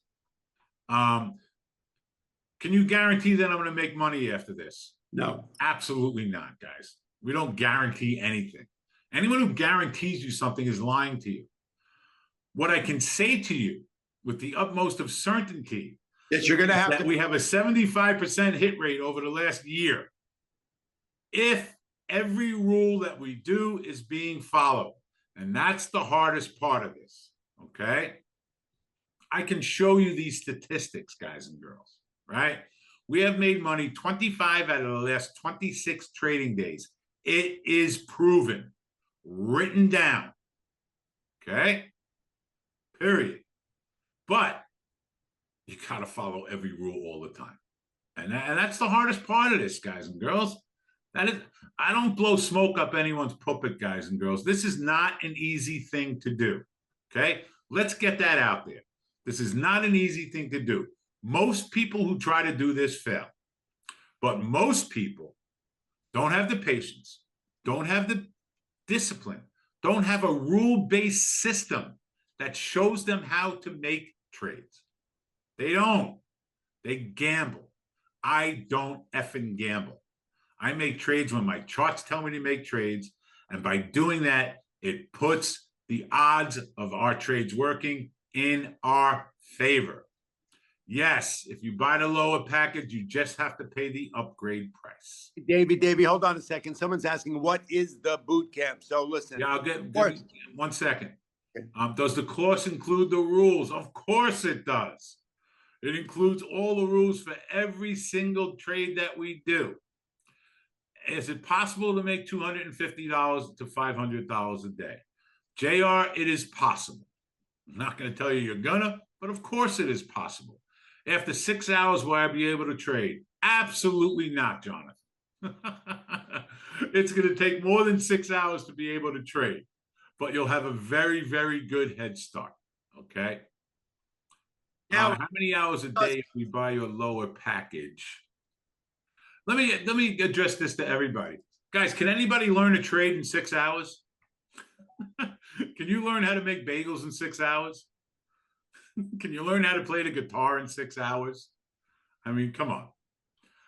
Can you guarantee that I'm going to make money after this? No. Absolutely not, guys. We don't guarantee anything. Anyone who guarantees you something is lying to you. What I can say to you with the utmost of certainty is you're going to have we have a 75% hit rate over the last year. If every rule that we do is being followed, and that's the hardest part of this, okay? I can show you these statistics, guys and girls, right? We have made money 25 out of the last 26 trading days. It is proven, written down, okay? Period. But you got to follow every rule all the time. And that's the hardest part of this, guys and girls. That is, I don't blow smoke up anyone's puppet, guys and girls. This is not an easy thing to do, okay? Let's get that out there. This is not an easy thing to do. Most people who try to do this fail. But most people don't have the patience, don't have the discipline, don't have a rule-based system that shows them how to make trades. They don't. They gamble. I don't effing gamble. I make trades when my charts tell me to make trades. And by doing that, it puts the odds of our trades working in our favor. Yes, if you buy the lower package, you just have to pay the upgrade price. Davey, hold on a second. Someone's asking, what is the boot camp? So listen. Yeah, I'll get 1 second. Does the course include the rules? Of course it does. It includes all the rules for every single trade that we do. Is it possible to make $250 to $500 a day? JR, it is possible. I'm not going to tell you you're gonna, but of course it is possible. After 6 hours, will I be able to trade? Absolutely not, Jonathan. It's going to take more than 6 hours to be able to trade, but you'll have a very, very good head start. Okay. Now, How many hours a day if we buy your lower package? Let me address this to everybody. Guys, can anybody learn to trade in 6 hours? Can you learn how to make bagels in 6 hours? Can you learn how to play the guitar in 6 hours? I mean, come on.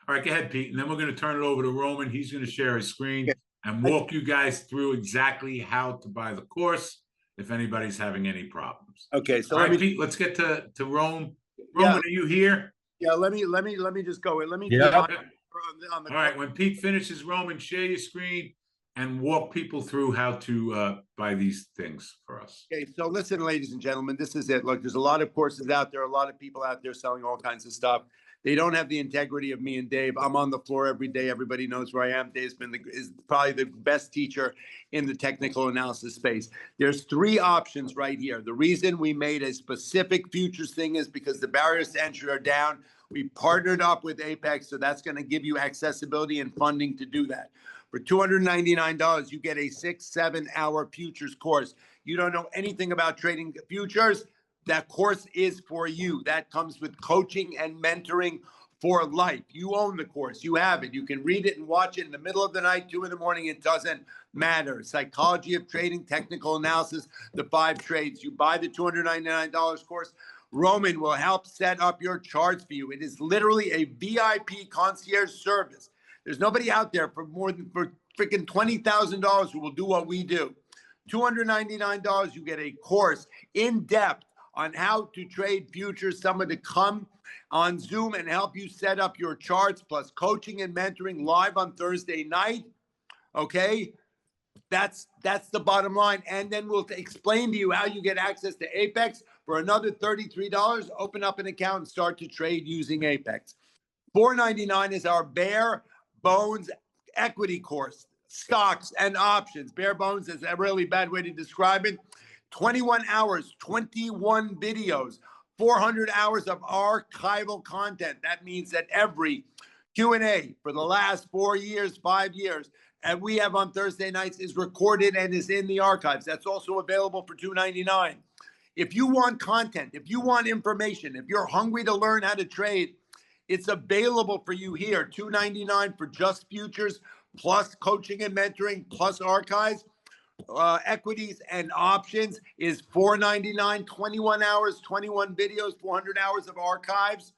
All right, go ahead, Pete. And then we're going to turn it over to Roman. He's going to share his screen and walk you guys through exactly how to buy the course if anybody's having any problems. okay, so All let right, me, Pete, let's get to Rome. yeah, Roman, are you here? yeah, let me just go. Let me do Yep. on the All right, when Pete finishes, Roman, share your screen and walk people through how to buy these things for us. Okay, so listen, ladies and gentlemen, this is it. Look, there's a lot of courses out there, a lot of people out there selling all kinds of stuff. They don't have the integrity of me and Dave. I'm on the floor every day. Everybody knows where I am. Dave's is probably the best teacher in the technical analysis space. There's three options right here. The reason we made a specific futures thing is because the barriers to entry are down. We partnered up with Apex, so that's going to give you accessibility and funding to do that. For $299, you get a 6-7 hour futures course. You don't know anything about trading futures, that course is for you. That comes with coaching and mentoring for life. You own the course. You have it. You can read it and watch it in the middle of the night, 2 in the morning. It doesn't matter. Psychology of trading, technical analysis, the 5 trades. You buy the $299 course. Roman will help set up your charts for you. It is literally a VIP concierge service. There's nobody out there for freaking $20,000 who will do what we do. $299, you get a course in depth on how to trade futures, someone to come on Zoom and help you set up your charts, plus coaching and mentoring live on Thursday night. Okay? That's the bottom line. And then we'll explain to you how you get access to Apex for another $33. Open up an account and start to trade using Apex. $499 is our bare bones equity course, stocks and options. Bare bones is a really bad way to describe it. 21 hours, 21 videos, 400 hours of archival content. That means that every Q&A for the last 4 years, 5 years, and we have on Thursday nights is recorded and is in the archives. That's also available for $299. If you want content, if you want information, if you're hungry to learn how to trade, it's available for you here. $299 for just futures, plus coaching and mentoring, plus archives. Equities and options is $499, 21 hours, 21 videos, 400 hours of archives.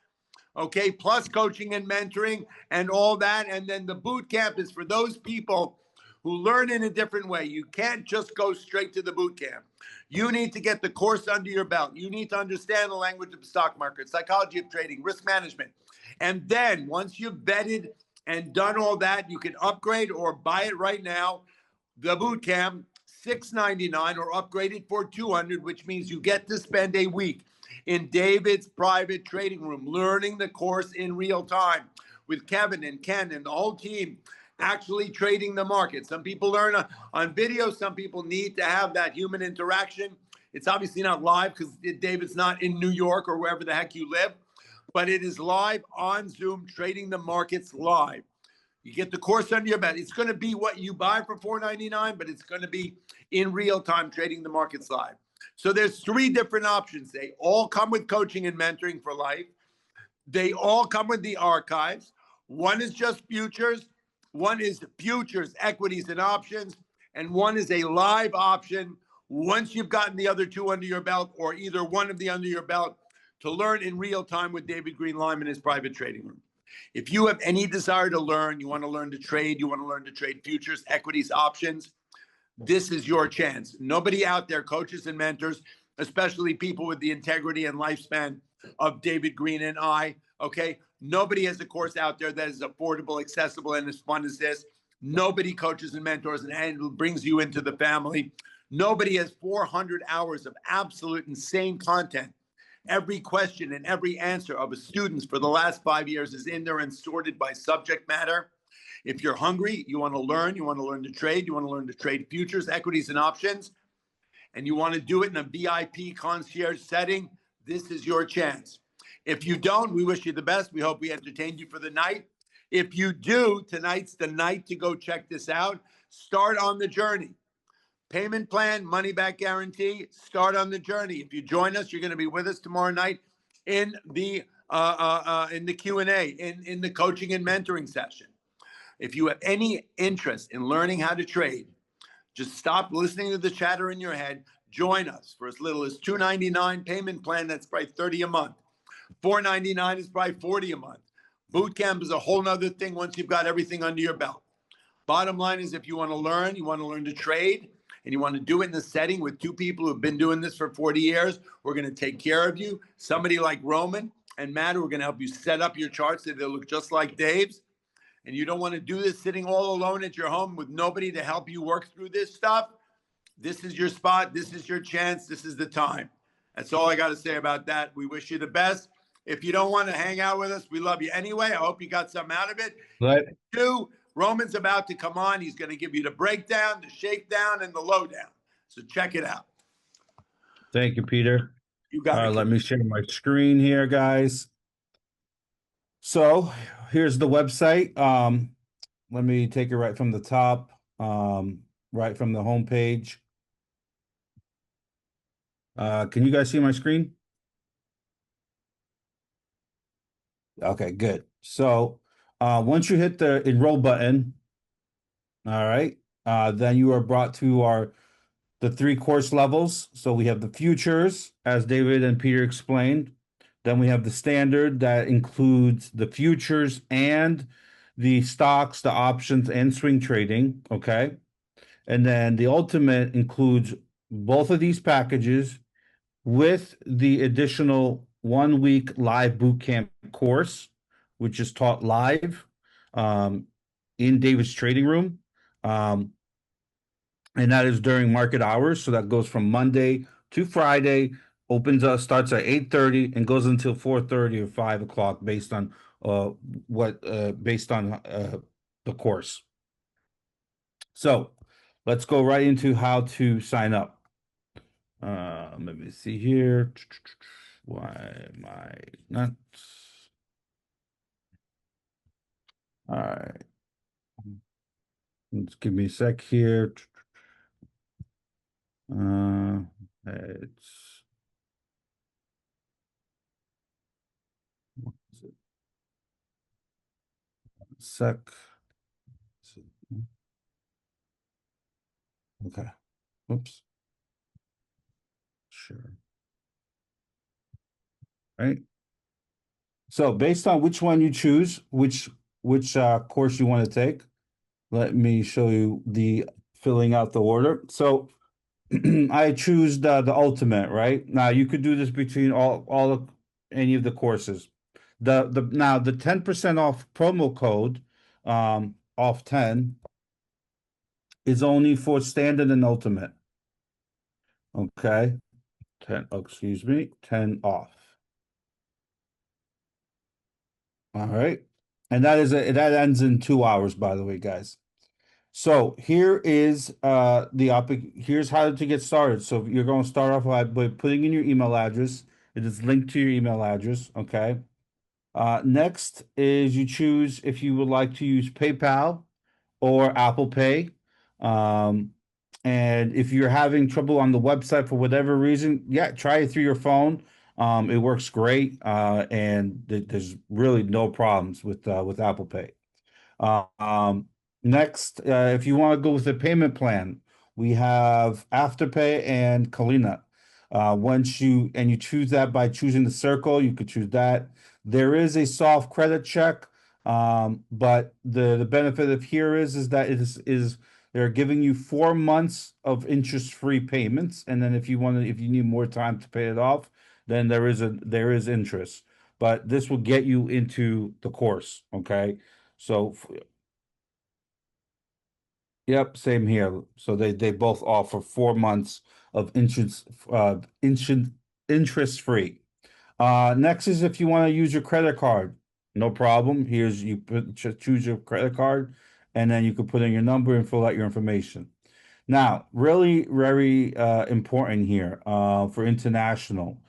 Okay, plus coaching and mentoring and all that. And then the boot camp is for those people who learn in a different way. You can't just go straight to the boot camp. You need to get the course under your belt. You need to understand the language of the stock market, psychology of trading, risk management. And then once you've vetted and done all that, you can upgrade or buy it right now. The boot camp, $699, or upgrade it for $200, which means you get to spend a week in David's private trading room, learning the course in real time with Kevin and Ken and the whole team, actually trading the market. Some people learn on video. Some people need to have that human interaction. It's obviously not live because David's not in New York or wherever the heck you live, but it is live on Zoom, trading the markets live. You get the course under your belt. It's going to be what you buy for $499, but it's going to be in real time trading the markets live. So there's 3 different options. They all come with coaching and mentoring for life. They all come with the archives. One is just futures. One is futures, equities, and options. And one is a live option once you've gotten the other 2 under your belt, or either one of the under your belt, to learn in real time with David Green-Lyme in his private trading room. If you have any desire to learn, you want to learn to trade, you want to learn to trade futures, equities, options, this is your chance. Nobody out there, coaches and mentors, especially people with the integrity and lifespan of David Green and I, okay? Nobody has a course out there that is affordable, accessible, and as fun as this. Nobody coaches and mentors and brings you into the family. Nobody has 400 hours of absolute insane content. Every question and every answer of a student's for the last 5 years is in there and sorted by subject matter. If you're hungry, you want to learn to trade, you want to learn to trade futures, equities, and options, and you want to do it in a VIP concierge setting, this is your chance. If you don't, we wish you the best. We hope we entertained you for the night. If you do, tonight's the night to go check this out. Start on the journey. Payment plan, money back guarantee, start on the journey. If you join us, you're going to be with us tomorrow night in the Q&A, in the coaching and mentoring session. If you have any interest in learning how to trade, just stop listening to the chatter in your head. Join us for as little as $2.99 payment plan. That's probably $30 a month. $4.99 is probably $40 a month. Boot camp is a whole nother thing once you've got everything under your belt. Bottom line is, if you want to learn to trade, and you want to do it in a setting with two people who've been doing this for 40 years, we're going to take care of you. Somebody like Roman and Matt, who are going to help you set up your charts so they'll look just like Dave's. And you don't want to do this sitting all alone at your home with nobody to help you work through this stuff. This is your spot. This is your chance. This is the time. That's all I got to say about that. We wish you the best. If you don't want to hang out with us, we love you anyway. I hope you got something out of it. Right. Roman's about to come on. He's going to give you the breakdown, the shakedown, and the lowdown. So check it out. Thank you, Peter. You got it. Let me share my screen here, guys. So here's the website. Let me take it right from the top, right from the homepage. Can you guys see my screen? Okay, good. So once you hit the enroll button, all right, then you are brought to the 3 course levels. So we have the futures, as David and Peter explained. Then we have the standard that includes the futures and the stocks, the options, and swing trading. Okay. And then the ultimate includes both of these packages with the additional 1-week live bootcamp course, which is taught live in David's trading room. And that is during market hours. So that goes from Monday to Friday, starts at 8:30 and goes until 4:30 or 5 o'clock based on the course. So let's go right into how to sign up. Let me see here. Why am I not? All right. Let's give me a sec here. It's what is it? Sec. Okay. Oops. Sure. Right. So based on which one you choose, which course you want to take, let me show you the filling out the order. So I choose the ultimate, right? Now you could do this between any of the courses. Now the 10% off promo code, off 10, is only for standard and ultimate. Okay. 10 off. All right. And that ends in 2 hours, by the way, guys. So here is here's how to get started. So you're going to start off by putting in your email address. It is linked to your email address. Okay. Next is you choose if you would like to use PayPal or Apple Pay. And if you're having trouble on the website for whatever reason, yeah, try it through your phone. It works great, and there's really no problems with Apple Pay. Next, if you want to go with the payment plan, we have Afterpay and Kalina. Once you choose that by choosing the circle, you could choose that. There is a soft credit check, but the benefit of here is that it is they're giving you 4 months of interest-free payments, and then if you need more time to pay it off, then there is interest. But this will get you into the course. Okay, so. Yep, same here. So they both offer 4 months of interest free. Next is if you want to use your credit card, no problem. Choose your credit card, and then you can put in your number and fill out your information. Now, really very important here for international.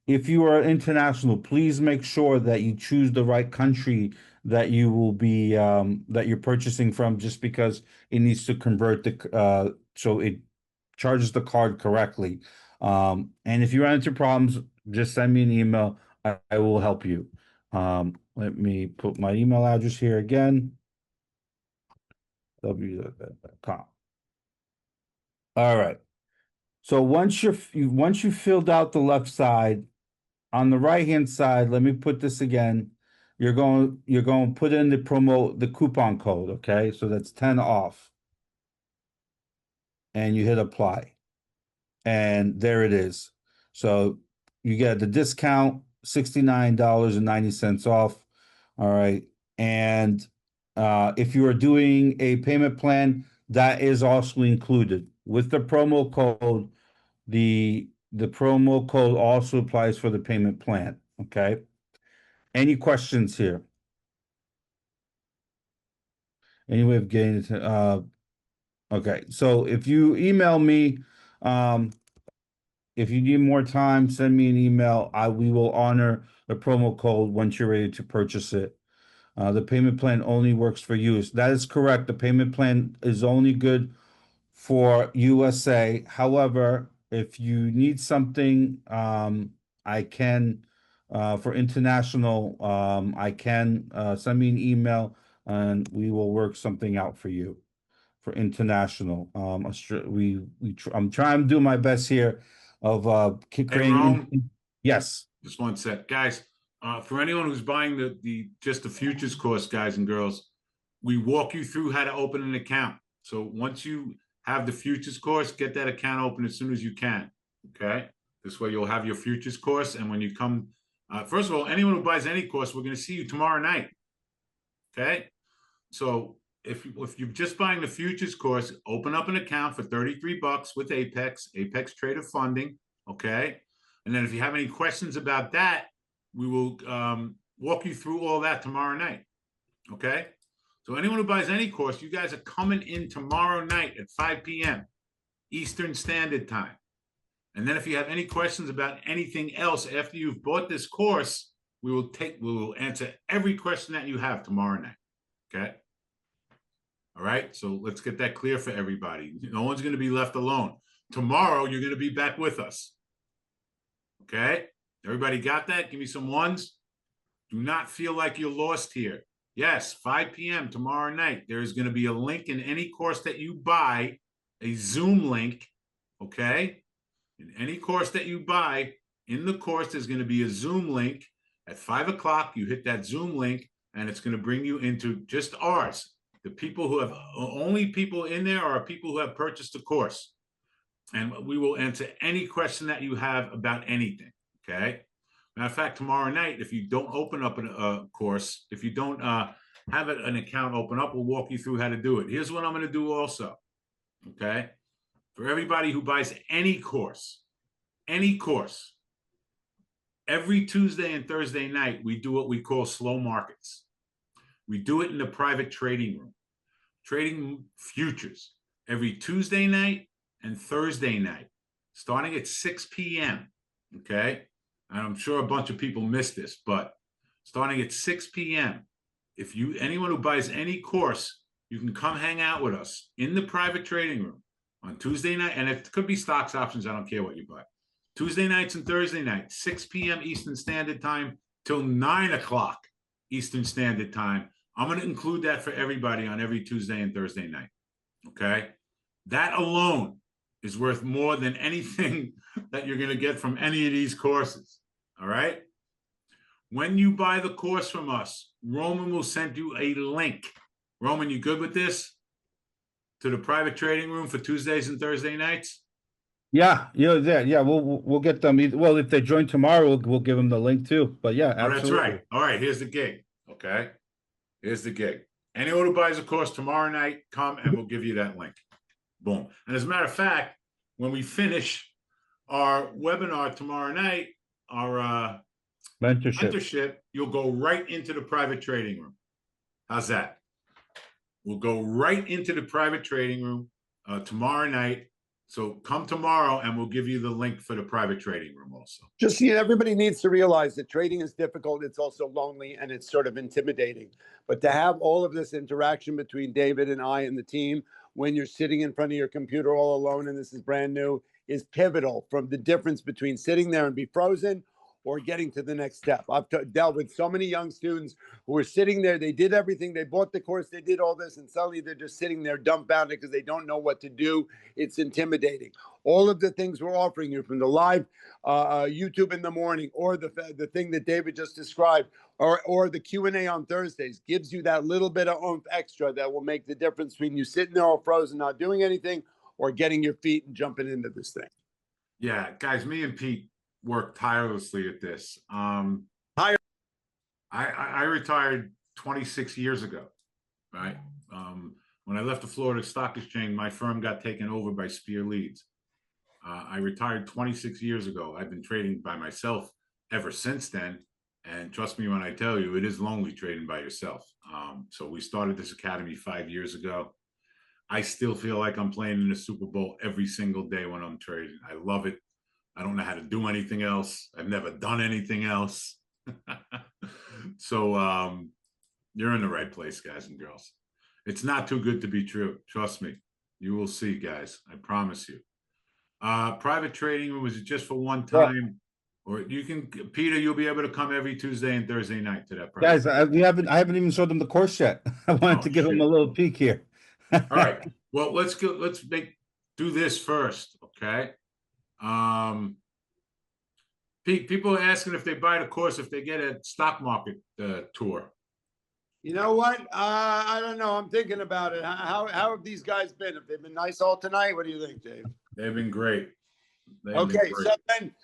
If you are international, please make sure that you choose the right country that you will be that you're purchasing from, just because it needs to convert the so it charges the card correctly. And if you run into problems, just send me an email. I will help you. Let me put my email address here again. w.com. All right. So once you filled out the left side, on the right hand side, let me put this again. You're going to put in the coupon code, okay? So that's 10 off. And you hit apply. And there it is. So you get the discount, $69.90 off. All right. And if you are doing a payment plan, that is also included with the promo code. The promo code also applies for the payment plan. Okay. Any questions here? Any way of getting it to, okay. So if you email me, if you need more time, send me an email. We will honor the promo code once you're ready to purchase it. The payment plan only works for US. That is correct. The payment plan is only good for USA. However, if you need something, I can, for international, I can send me an email and we will work something out for you for international. I'm trying to do my best here of Hey, creating. Rome, Yes. just one sec, guys. For anyone who's buying just the futures course, guys and girls, we walk you through how to open an account. So once you have the futures course, get that account open as soon as you can. Okay. This way you'll have your futures course. And when you come, first of all, anyone who buys any course, we're going to see you tomorrow night. Okay. So if you're just buying the futures course, open up an account for $33 with Apex Trader Funding. Okay. And then if you have any questions about that, we will walk you through all that tomorrow night. Okay. So anyone who buys any course, you guys are coming in tomorrow night at 5 p.m. Eastern Standard Time. And then if you have any questions about anything else after you've bought this course, we will answer every question that you have tomorrow night. Okay. All right. So let's get that clear for everybody. No one's going to be left alone. Tomorrow, you're going to be back with us. Okay. Everybody got that? Give me some ones. Do not feel like you're lost here. Yes, 5 p.m. tomorrow night. There is going to be a link in any course that you buy, a Zoom link. Okay. In any course that you buy, in the course, there's going to be a Zoom link. At 5 o'clock, you hit that Zoom link, and it's going to bring you into just ours. The people who have only people in there are people who have purchased the course. And we will answer any question that you have about anything. Okay. Matter of fact, tomorrow night, if you don't open up a course, if you don't have an account open up, we'll walk you through how to do it. Here's what I'm going to do also. Okay. For everybody who buys any course, every Tuesday and Thursday night, we do what we call slow markets. We do it in the private trading room, trading futures every Tuesday night and Thursday night, starting at 6 p.m. Okay. And I'm sure a bunch of people miss this, but starting at 6 p.m., anyone who buys any course, you can come hang out with us in the private trading room on Tuesday night. And it could be stocks, options. I don't care what you buy. Tuesday nights and Thursday nights, 6 p.m. Eastern Standard Time till 9 o'clock Eastern Standard Time. I'm going to include that for everybody on every Tuesday and Thursday night. Okay. That alone is worth more than anything that you're going to get from any of these courses. All right. When you buy the course from us, Roman will send you a link. Roman, you good with this? To the private trading room for Tuesdays and Thursday nights? Yeah, yeah. We'll get them. Well, if they join tomorrow, we'll give them the link too. But yeah, absolutely. Oh, that's right. All right, here's the gig. Okay, here's the gig. Anyone who buys a course tomorrow night, come and we'll give you that link. Boom. And as a matter of fact, when we finish our webinar tomorrow night, our mentorship, you'll go right into the private trading room. How's that? We'll go right into the private trading room. tomorrow night. So come tomorrow and we'll give you the link for the private trading room also. Just, everybody needs to realize that trading is difficult. It's also lonely and it's sort of intimidating. But to have all of this interaction between David and I and the team when you're sitting in front of your computer all alone and this is brand new is pivotal from the difference between sitting there and be frozen or getting to the next step. I've dealt with so many young students who are sitting there. They did everything. They bought the course. They did all this. And suddenly they're just sitting there dumbfounded because they don't know what to do. It's intimidating. All of the things we're offering you from the live YouTube in the morning or the thing that David just described or the Q&A on Thursdays gives you that little bit of oomph extra that will make the difference between you sitting there all frozen, not doing anything, or getting your feet and jumping into this thing. Yeah, guys, me and Pete worked tirelessly at this. I retired 26 years ago, right? When I left the Florida Stock Exchange, my firm got taken over by Spear Leeds. I retired 26 years ago. I've been trading by myself ever since then. And trust me when I tell you, it is lonely trading by yourself. So we started this academy 5 years ago. I still feel like I'm playing in the Super Bowl every single day when I'm trading. I love it. I don't know how to do anything else. I've never done anything else. So you're in the right place, guys and girls. It's not too good to be true. Trust me. You will see, guys. I promise you. Private trading room, was it just for one time? Or you can, Peter, you'll be able to come every Tuesday and Thursday night to that. Guys, I haven't even showed them the course yet. I wanted to give them a little peek here. All right. Well, let's do this first, okay? Pete, people are asking if they buy the course, if they get a stock market tour. You know what? I don't know. I'm thinking about it. How have these guys been? Have they been nice all tonight? What do you think, Dave? They've been great. Okay,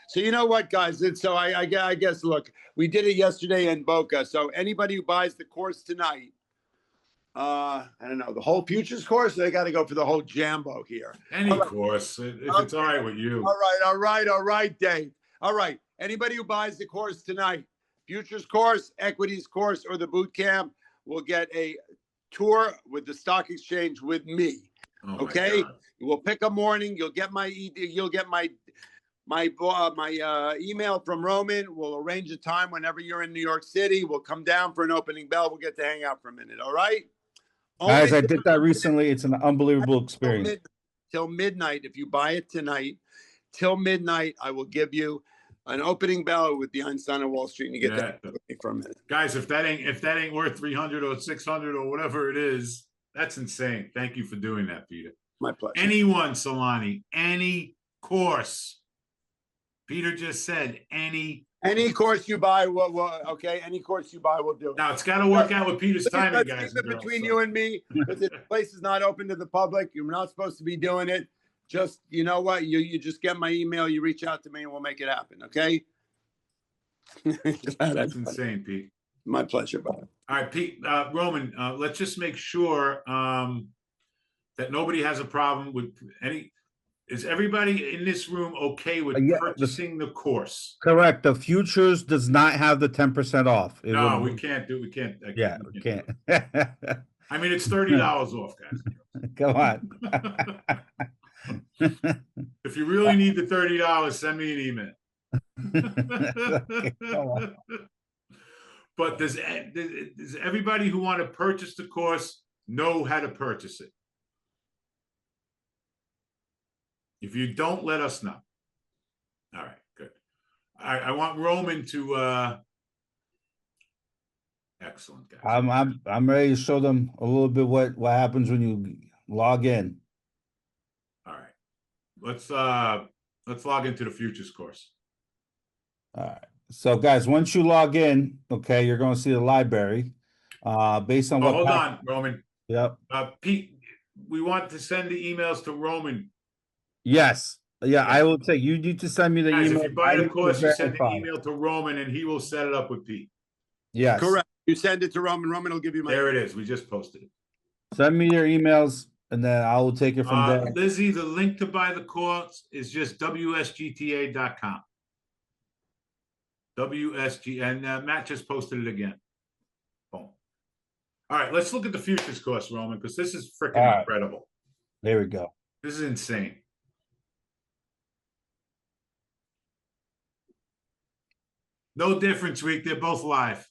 so you know what, guys? So I guess, look, we did it yesterday in Boca. So anybody who buys the course tonight, I don't know, the whole futures course, they got to go for the whole Jambo here. Any course, if it's all right with you. All right, Dave. All right. Anybody who buys the course tonight, futures course, equities course, or the boot camp, will get a tour with the stock exchange with me. Oh okay, we'll pick a morning. You'll get my email from Roman. We'll arrange a time whenever you're in New York City. We'll come down for an opening bell. We'll get to hang out for a minute. All right, guys. I did that recently. It's an unbelievable experience. Till midnight. If you buy it tonight, till midnight, I will give you an opening bell with the Einstein of Wall Street, and you get that for a minute. Guys, if that ain't worth 300 or 600 or whatever it is, that's insane. Thank you for doing that, Peter. My pleasure. Anyone, Solani, any course. Peter just said any course you buy okay. Any course you buy will do it. Now it's got to work out with Peter's timing, guys. Between you and me, because the place is not open to the public. You're not supposed to be doing it. Just, you know what? You just get my email. You reach out to me, and we'll make it happen. Okay? That's insane, Pete. My pleasure, Bob. All right, Pete. Roman, let's just make sure that nobody has a problem with any. Is everybody in this room okay with purchasing the course? Correct. The futures does not have the 10% off. No, we can't do. We can't. We can't. I mean, it's $30 off, guys. Come on. If you really need the $30, send me an email. But does everybody who want to purchase the course know how to purchase it? If you don't, let us know. All right, good. I want Roman to. Excellent, guys. I'm ready to show them a little bit what happens when you log in. All right, let's log into the futures course. All right. So, guys, once you log in, okay, you're going to see the library. Based on hold on, Roman. Yep. Pete, we want to send the emails to Roman. Yes. Yeah, I will take. You need to send me the email. If you buy the course, you send the email to Roman, and he will set it up with Pete. Yes. Correct. You send it to Roman. Roman will give you my. There it is. We just posted it. Send me your emails, and then I will take it from there. Lizzie, the link to buy the course is just wsgta.com. WSG, and Matt just posted it again. Boom. All right, let's look at the futures course, Roman, because this is freaking incredible. There we go. This is insane. No difference, week. They're both live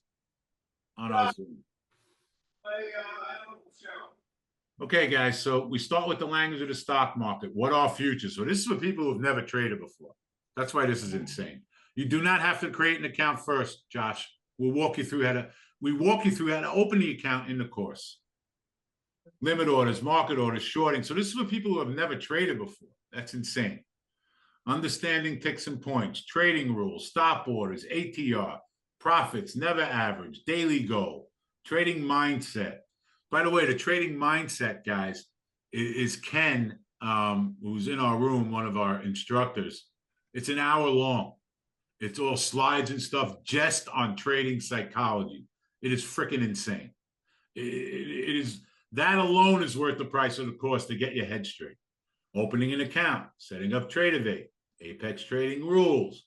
on our Zoom. Okay, guys. So we start with the language of the stock market. What are futures? So this is for people who've never traded before. That's why this is insane. You do not have to create an account first, Josh. We'll walk you through how to open the account in the course. Limit orders, market orders, shorting. So this is for people who have never traded before. That's insane. Understanding ticks and points, trading rules, stop orders, ATR, profits, never average, daily goal, trading mindset. By the way, the trading mindset, guys, is Ken, who's in our room, one of our instructors. It's an hour long. It's all slides and stuff just on trading psychology. It is freaking insane. It is, that alone is worth the price of the course to get your head straight. Opening an account, setting up Tradeovate, Apex trading rules,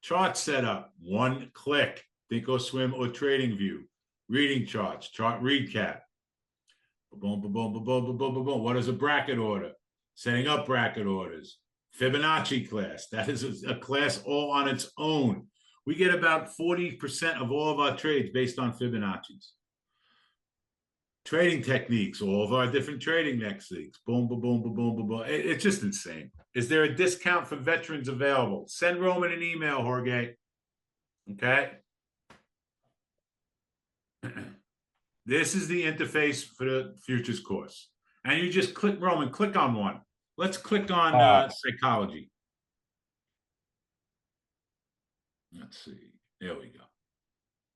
chart setup, one click, think or swim or trading view, reading charts, chart recap. Boom, boom, boom, boom, boom, boom, boom, boom, boom. What is a bracket order? Setting up bracket orders. Fibonacci class. That is a class all on its own. We get about 40% of all of our trades based on Fibonacci's. Trading techniques, all of our different trading techniques. Boom, boom, boom, boom, boom, boom, boom. It's just insane. Is there a discount for veterans available? Send Roman an email, Jorge. Okay. This is the interface for the futures course. And you just click, Roman, click on one. Let's click on psychology. Let's see. There we go.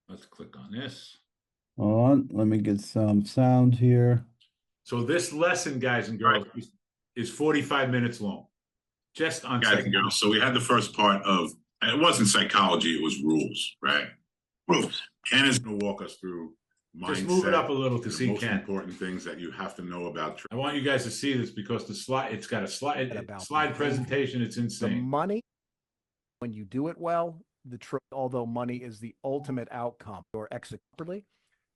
Let's click on this. Hold on, let me get some sound here. So this lesson, guys and girls, is 45 minutes long. Just on guys and girls. So we had the first part of, and it wasn't psychology, it was rules, right? Rules. Ken is going to walk us through mindset. Just move it up a little to see most Ken. important things that you have to know about. I want you guys to see this because the slide, it's got a slide presentation. It's The insane. money, when you do it well, although money is the ultimate outcome, or exit properly,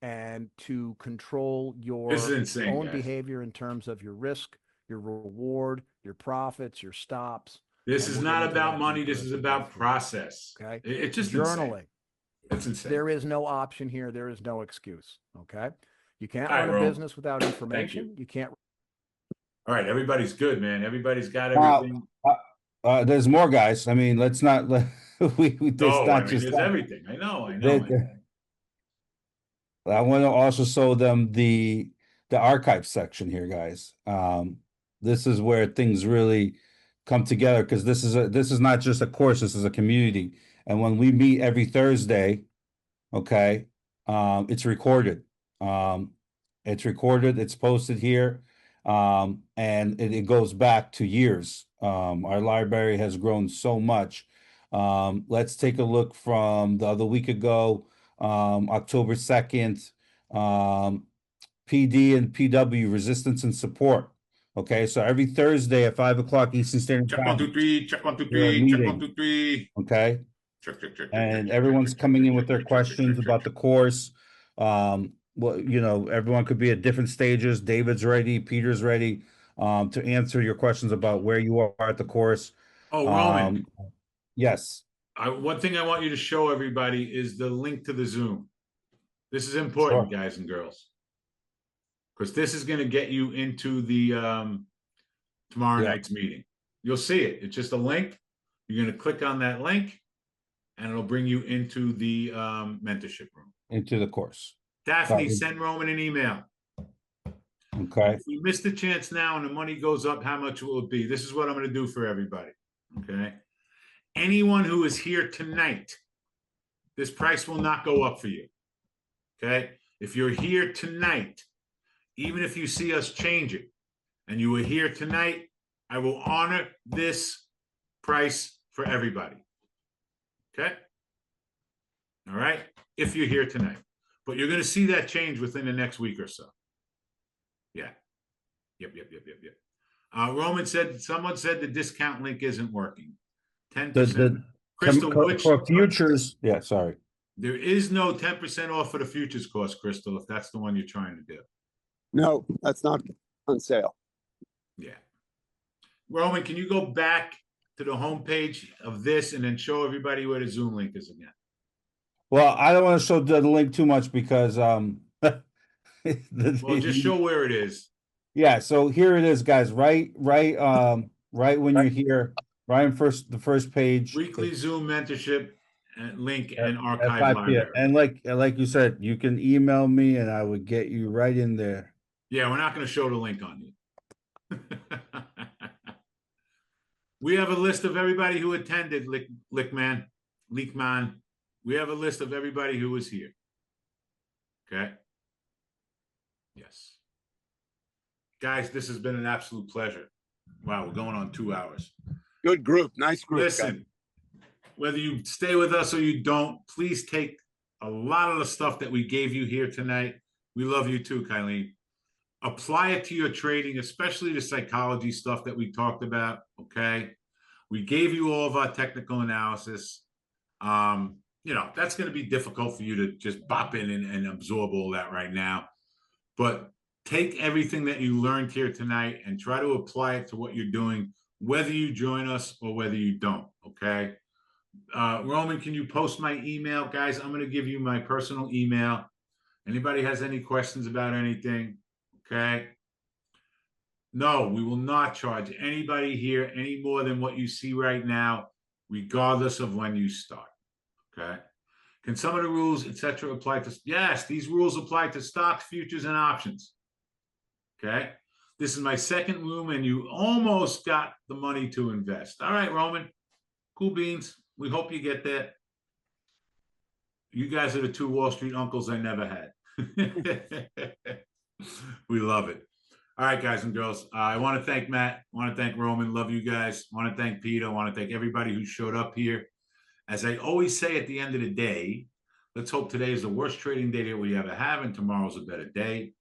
and to control your This is insane, own guys. behavior in terms of your risk, your reward, your profits, your stops. This And is we'll not get into about that money. deeper This as is we go about through. process. Okay. It's just Journaling. insane. It's insane. There is no option here. There is no excuse. Okay. You can't All right, run a Rome. business without information. You can't. All right, everybody's good, man. Everybody's got everything. There's more, guys. I mean, let's not No, I mean, there's everything. I know. I want to also show them the archive section here, guys. This is where things really come together because this is not just a course, this is a community. And when we meet every Thursday, okay, it's recorded. It's posted here. And it goes back to years. Our library has grown so much. Let's take a look from the other week ago, October 2nd, PD and PW, resistance and support. Okay, so every Thursday at 5 o'clock Eastern Standard Check Time. 1, 2, 3. Check 1, 2, We're 3. Check 1, meeting. 2, 3. Okay, Check. and everyone's coming in with their questions about the course. Well, you know, everyone could be at different stages. David's ready, Peter's ready, to answer your questions about where you are at the course. Oh, Roman. Yes. One thing I want you to show everybody is the link to the Zoom. This is important, Sure. guys and girls, because this is going to get you into the tomorrow night's meeting. You'll see it. It's just a link. You're going to click on that link, and it'll bring you into the mentorship room. Into the course. Daphne, send Roman an email. Okay. If we miss the chance now and the money goes up, how much will it be? This is what I'm going to do for everybody. Okay. Anyone who is here tonight, this price will not go up for you. Okay. If you're here tonight, even if you see us change it and you were here tonight, I will honor this price for everybody. Okay. All right. If you're here tonight, but you're going to see that change within the next week or so. Yeah. Yep. Roman said, someone said the discount link isn't working. 10%. Crystal, for futures. Yeah, sorry. There is no 10% off for the futures course, Crystal, if that's the one you're trying to do. No, that's not on sale. Yeah. Roman, can you go back to the homepage of this and then show everybody where the Zoom link is again? Well, I don't want to show the link too much because Well, just show where it is. Yeah, so here it is, guys. Right when you're here, right in the first page. Weekly Zoom mentorship and link and at archive 5 p.m. library. And like you said, you can email me and I would get you right in there. Yeah, we're not going to show the link on you. We have a list of everybody who attended, Leekman. We have a list of everybody who was here. Okay. Yes. Guys, this has been an absolute pleasure. Wow, we're going on 2 hours. Good group. Nice group. Listen, whether you stay with us or you don't, please take a lot of the stuff that we gave you here tonight. We love you too, Kylene. Apply it to your trading, especially the psychology stuff that we talked about, okay? We gave you all of our technical analysis. You know, that's going to be difficult for you to just bop in and absorb all that right now. But take everything that you learned here tonight and try to apply it to what you're doing, whether you join us or whether you don't, okay? Roman, can you post my email? Guys, I'm going to give you my personal email. Anybody has any questions about anything, okay? No, we will not charge anybody here any more than what you see right now, regardless of when you start, okay? Can some of the rules, etc., apply to? Yes, these rules apply to stocks, futures, and options. Okay. This is my second room, and you almost got the money to invest. All right, Roman. Cool beans. We hope you get that. You guys are the two Wall Street uncles I never had. We love it. All right, guys and girls. I want to thank Matt. I want to thank Roman. Love you guys. I want to thank Peter. I want to thank everybody who showed up here. As I always say at the end of the day, let's hope today is the worst trading day that we ever have, and tomorrow's a better day.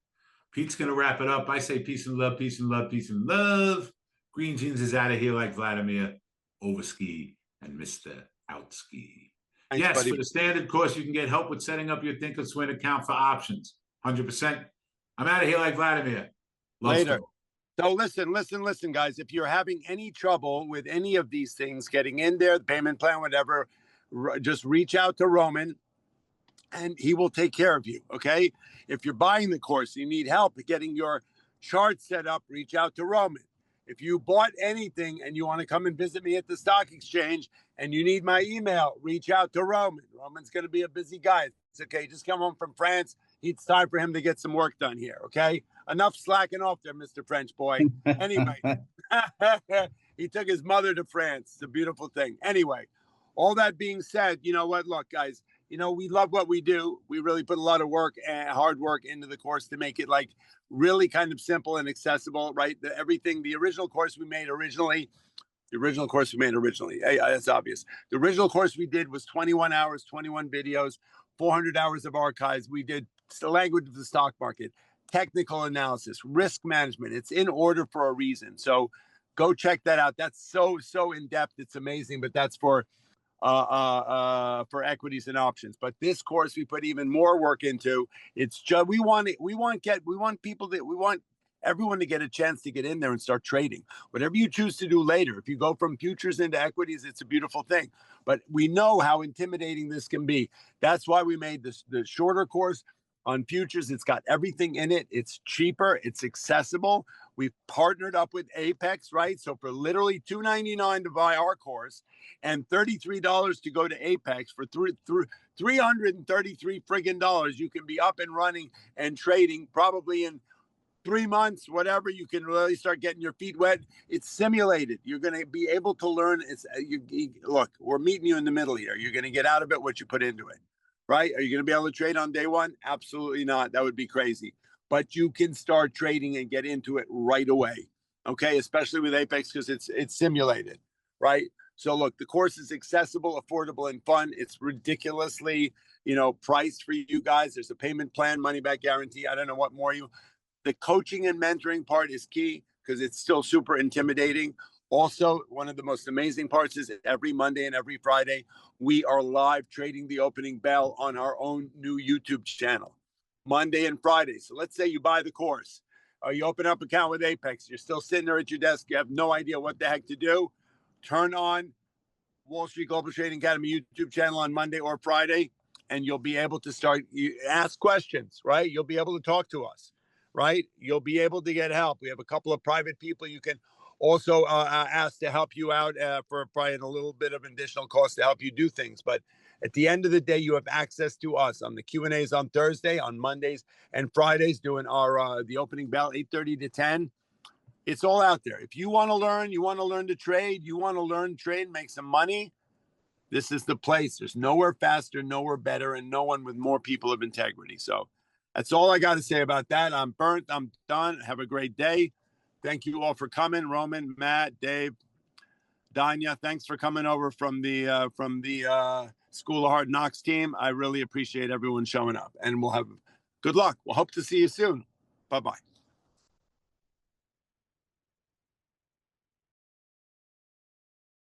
Pete's going to wrap it up. I say peace and love, peace and love, peace and love. Green Jeans is out of here like Vladimir, Overski, and Mr. Outski. Thanks, Yes, buddy. for the standard course, you can get help with setting up your Thinkorswim account for options. 100%. I'm out of here like Vladimir. Love Later. Stone. So listen, guys. If you're having any trouble with any of these things, getting in there, the payment plan, whatever, just reach out to Roman and he will take care of you, okay? If you're buying the course, you need help getting your chart set up, reach out to Roman. If you bought anything and you want to come and visit me at the stock exchange and you need my email, reach out to Roman. Roman's going to be a busy guy. It's okay. Just come home from France. It's time for him to get some work done here, okay? Enough slacking off there, Mr. French boy. Anyway, he took his mother to France. It's a beautiful thing. Anyway, all that being said, you know what? Look, guys, you know, we love what we do. We really put a lot of work and hard work into the course to make it like really kind of simple and accessible, right? The original course we made originally, that's obvious. The original course we did was 21 hours, 21 videos, 400 hours of archives. We did the language of the stock market, technical analysis, risk management. It's in order for a reason. So go check that out. That's so in depth. It's amazing, but that's for equities and options. But this course we put even more work into. It's just we want everyone to get a chance to get in there and start trading. Whatever you choose to do later, if you go from futures into equities, it's a beautiful thing. But we know how intimidating this can be. That's why we made the shorter course on futures. It's got everything in it. It's cheaper. It's accessible. We've partnered up with Apex, right? So for literally $2.99 to buy our course and $33 to go to Apex for $333 friggin' dollars, you can be up and running and trading probably in 3 months, whatever. You can really start getting your feet wet. It's simulated. You're going to be able to learn. Look, we're meeting you in the middle here. You're going to get out of it what you put into it, right? Are you going to be able to trade on day one? Absolutely not. That would be crazy. But you can start trading and get into it right away, okay? Especially with Apex because it's simulated, right? So look, the course is accessible, affordable, and fun. It's ridiculously, priced for you guys. There's a payment plan, money back guarantee. I don't know what more you. The coaching and mentoring part is key because it's still super intimidating. Also, one of the most amazing parts is every Monday and every Friday, we are live trading the opening bell on our own new YouTube channel. Monday and Friday. So let's say you buy the course. or you open up an account with Apex, you're still sitting there at your desk, you have no idea what the heck to do, turn on Wall Street Global Trading Academy YouTube channel on Monday or Friday, and you'll be able to ask questions, right? You'll be able to talk to us, right? You'll be able to get help. We have a couple of private people you can also ask to help you out for probably a little bit of additional cost to help you do things. But at the end of the day, you have access to us on the Q&As on Thursday, on Mondays and Fridays, doing our the opening bell 8:30 to 10. It's all out there. If you want to learn, you want to learn to trade, you want to learn to trade, make some money, this is the place. There's nowhere faster, nowhere better, and no one with more people of integrity. So that's all I got to say about that. I'm burnt. I'm done. Have a great day. Thank you all for coming. Roman, Matt, Dave, Danya, thanks for coming over from the School of Hard Knocks team. I really appreciate everyone showing up, and we'll have good luck. We'll hope to see you soon. Bye-bye.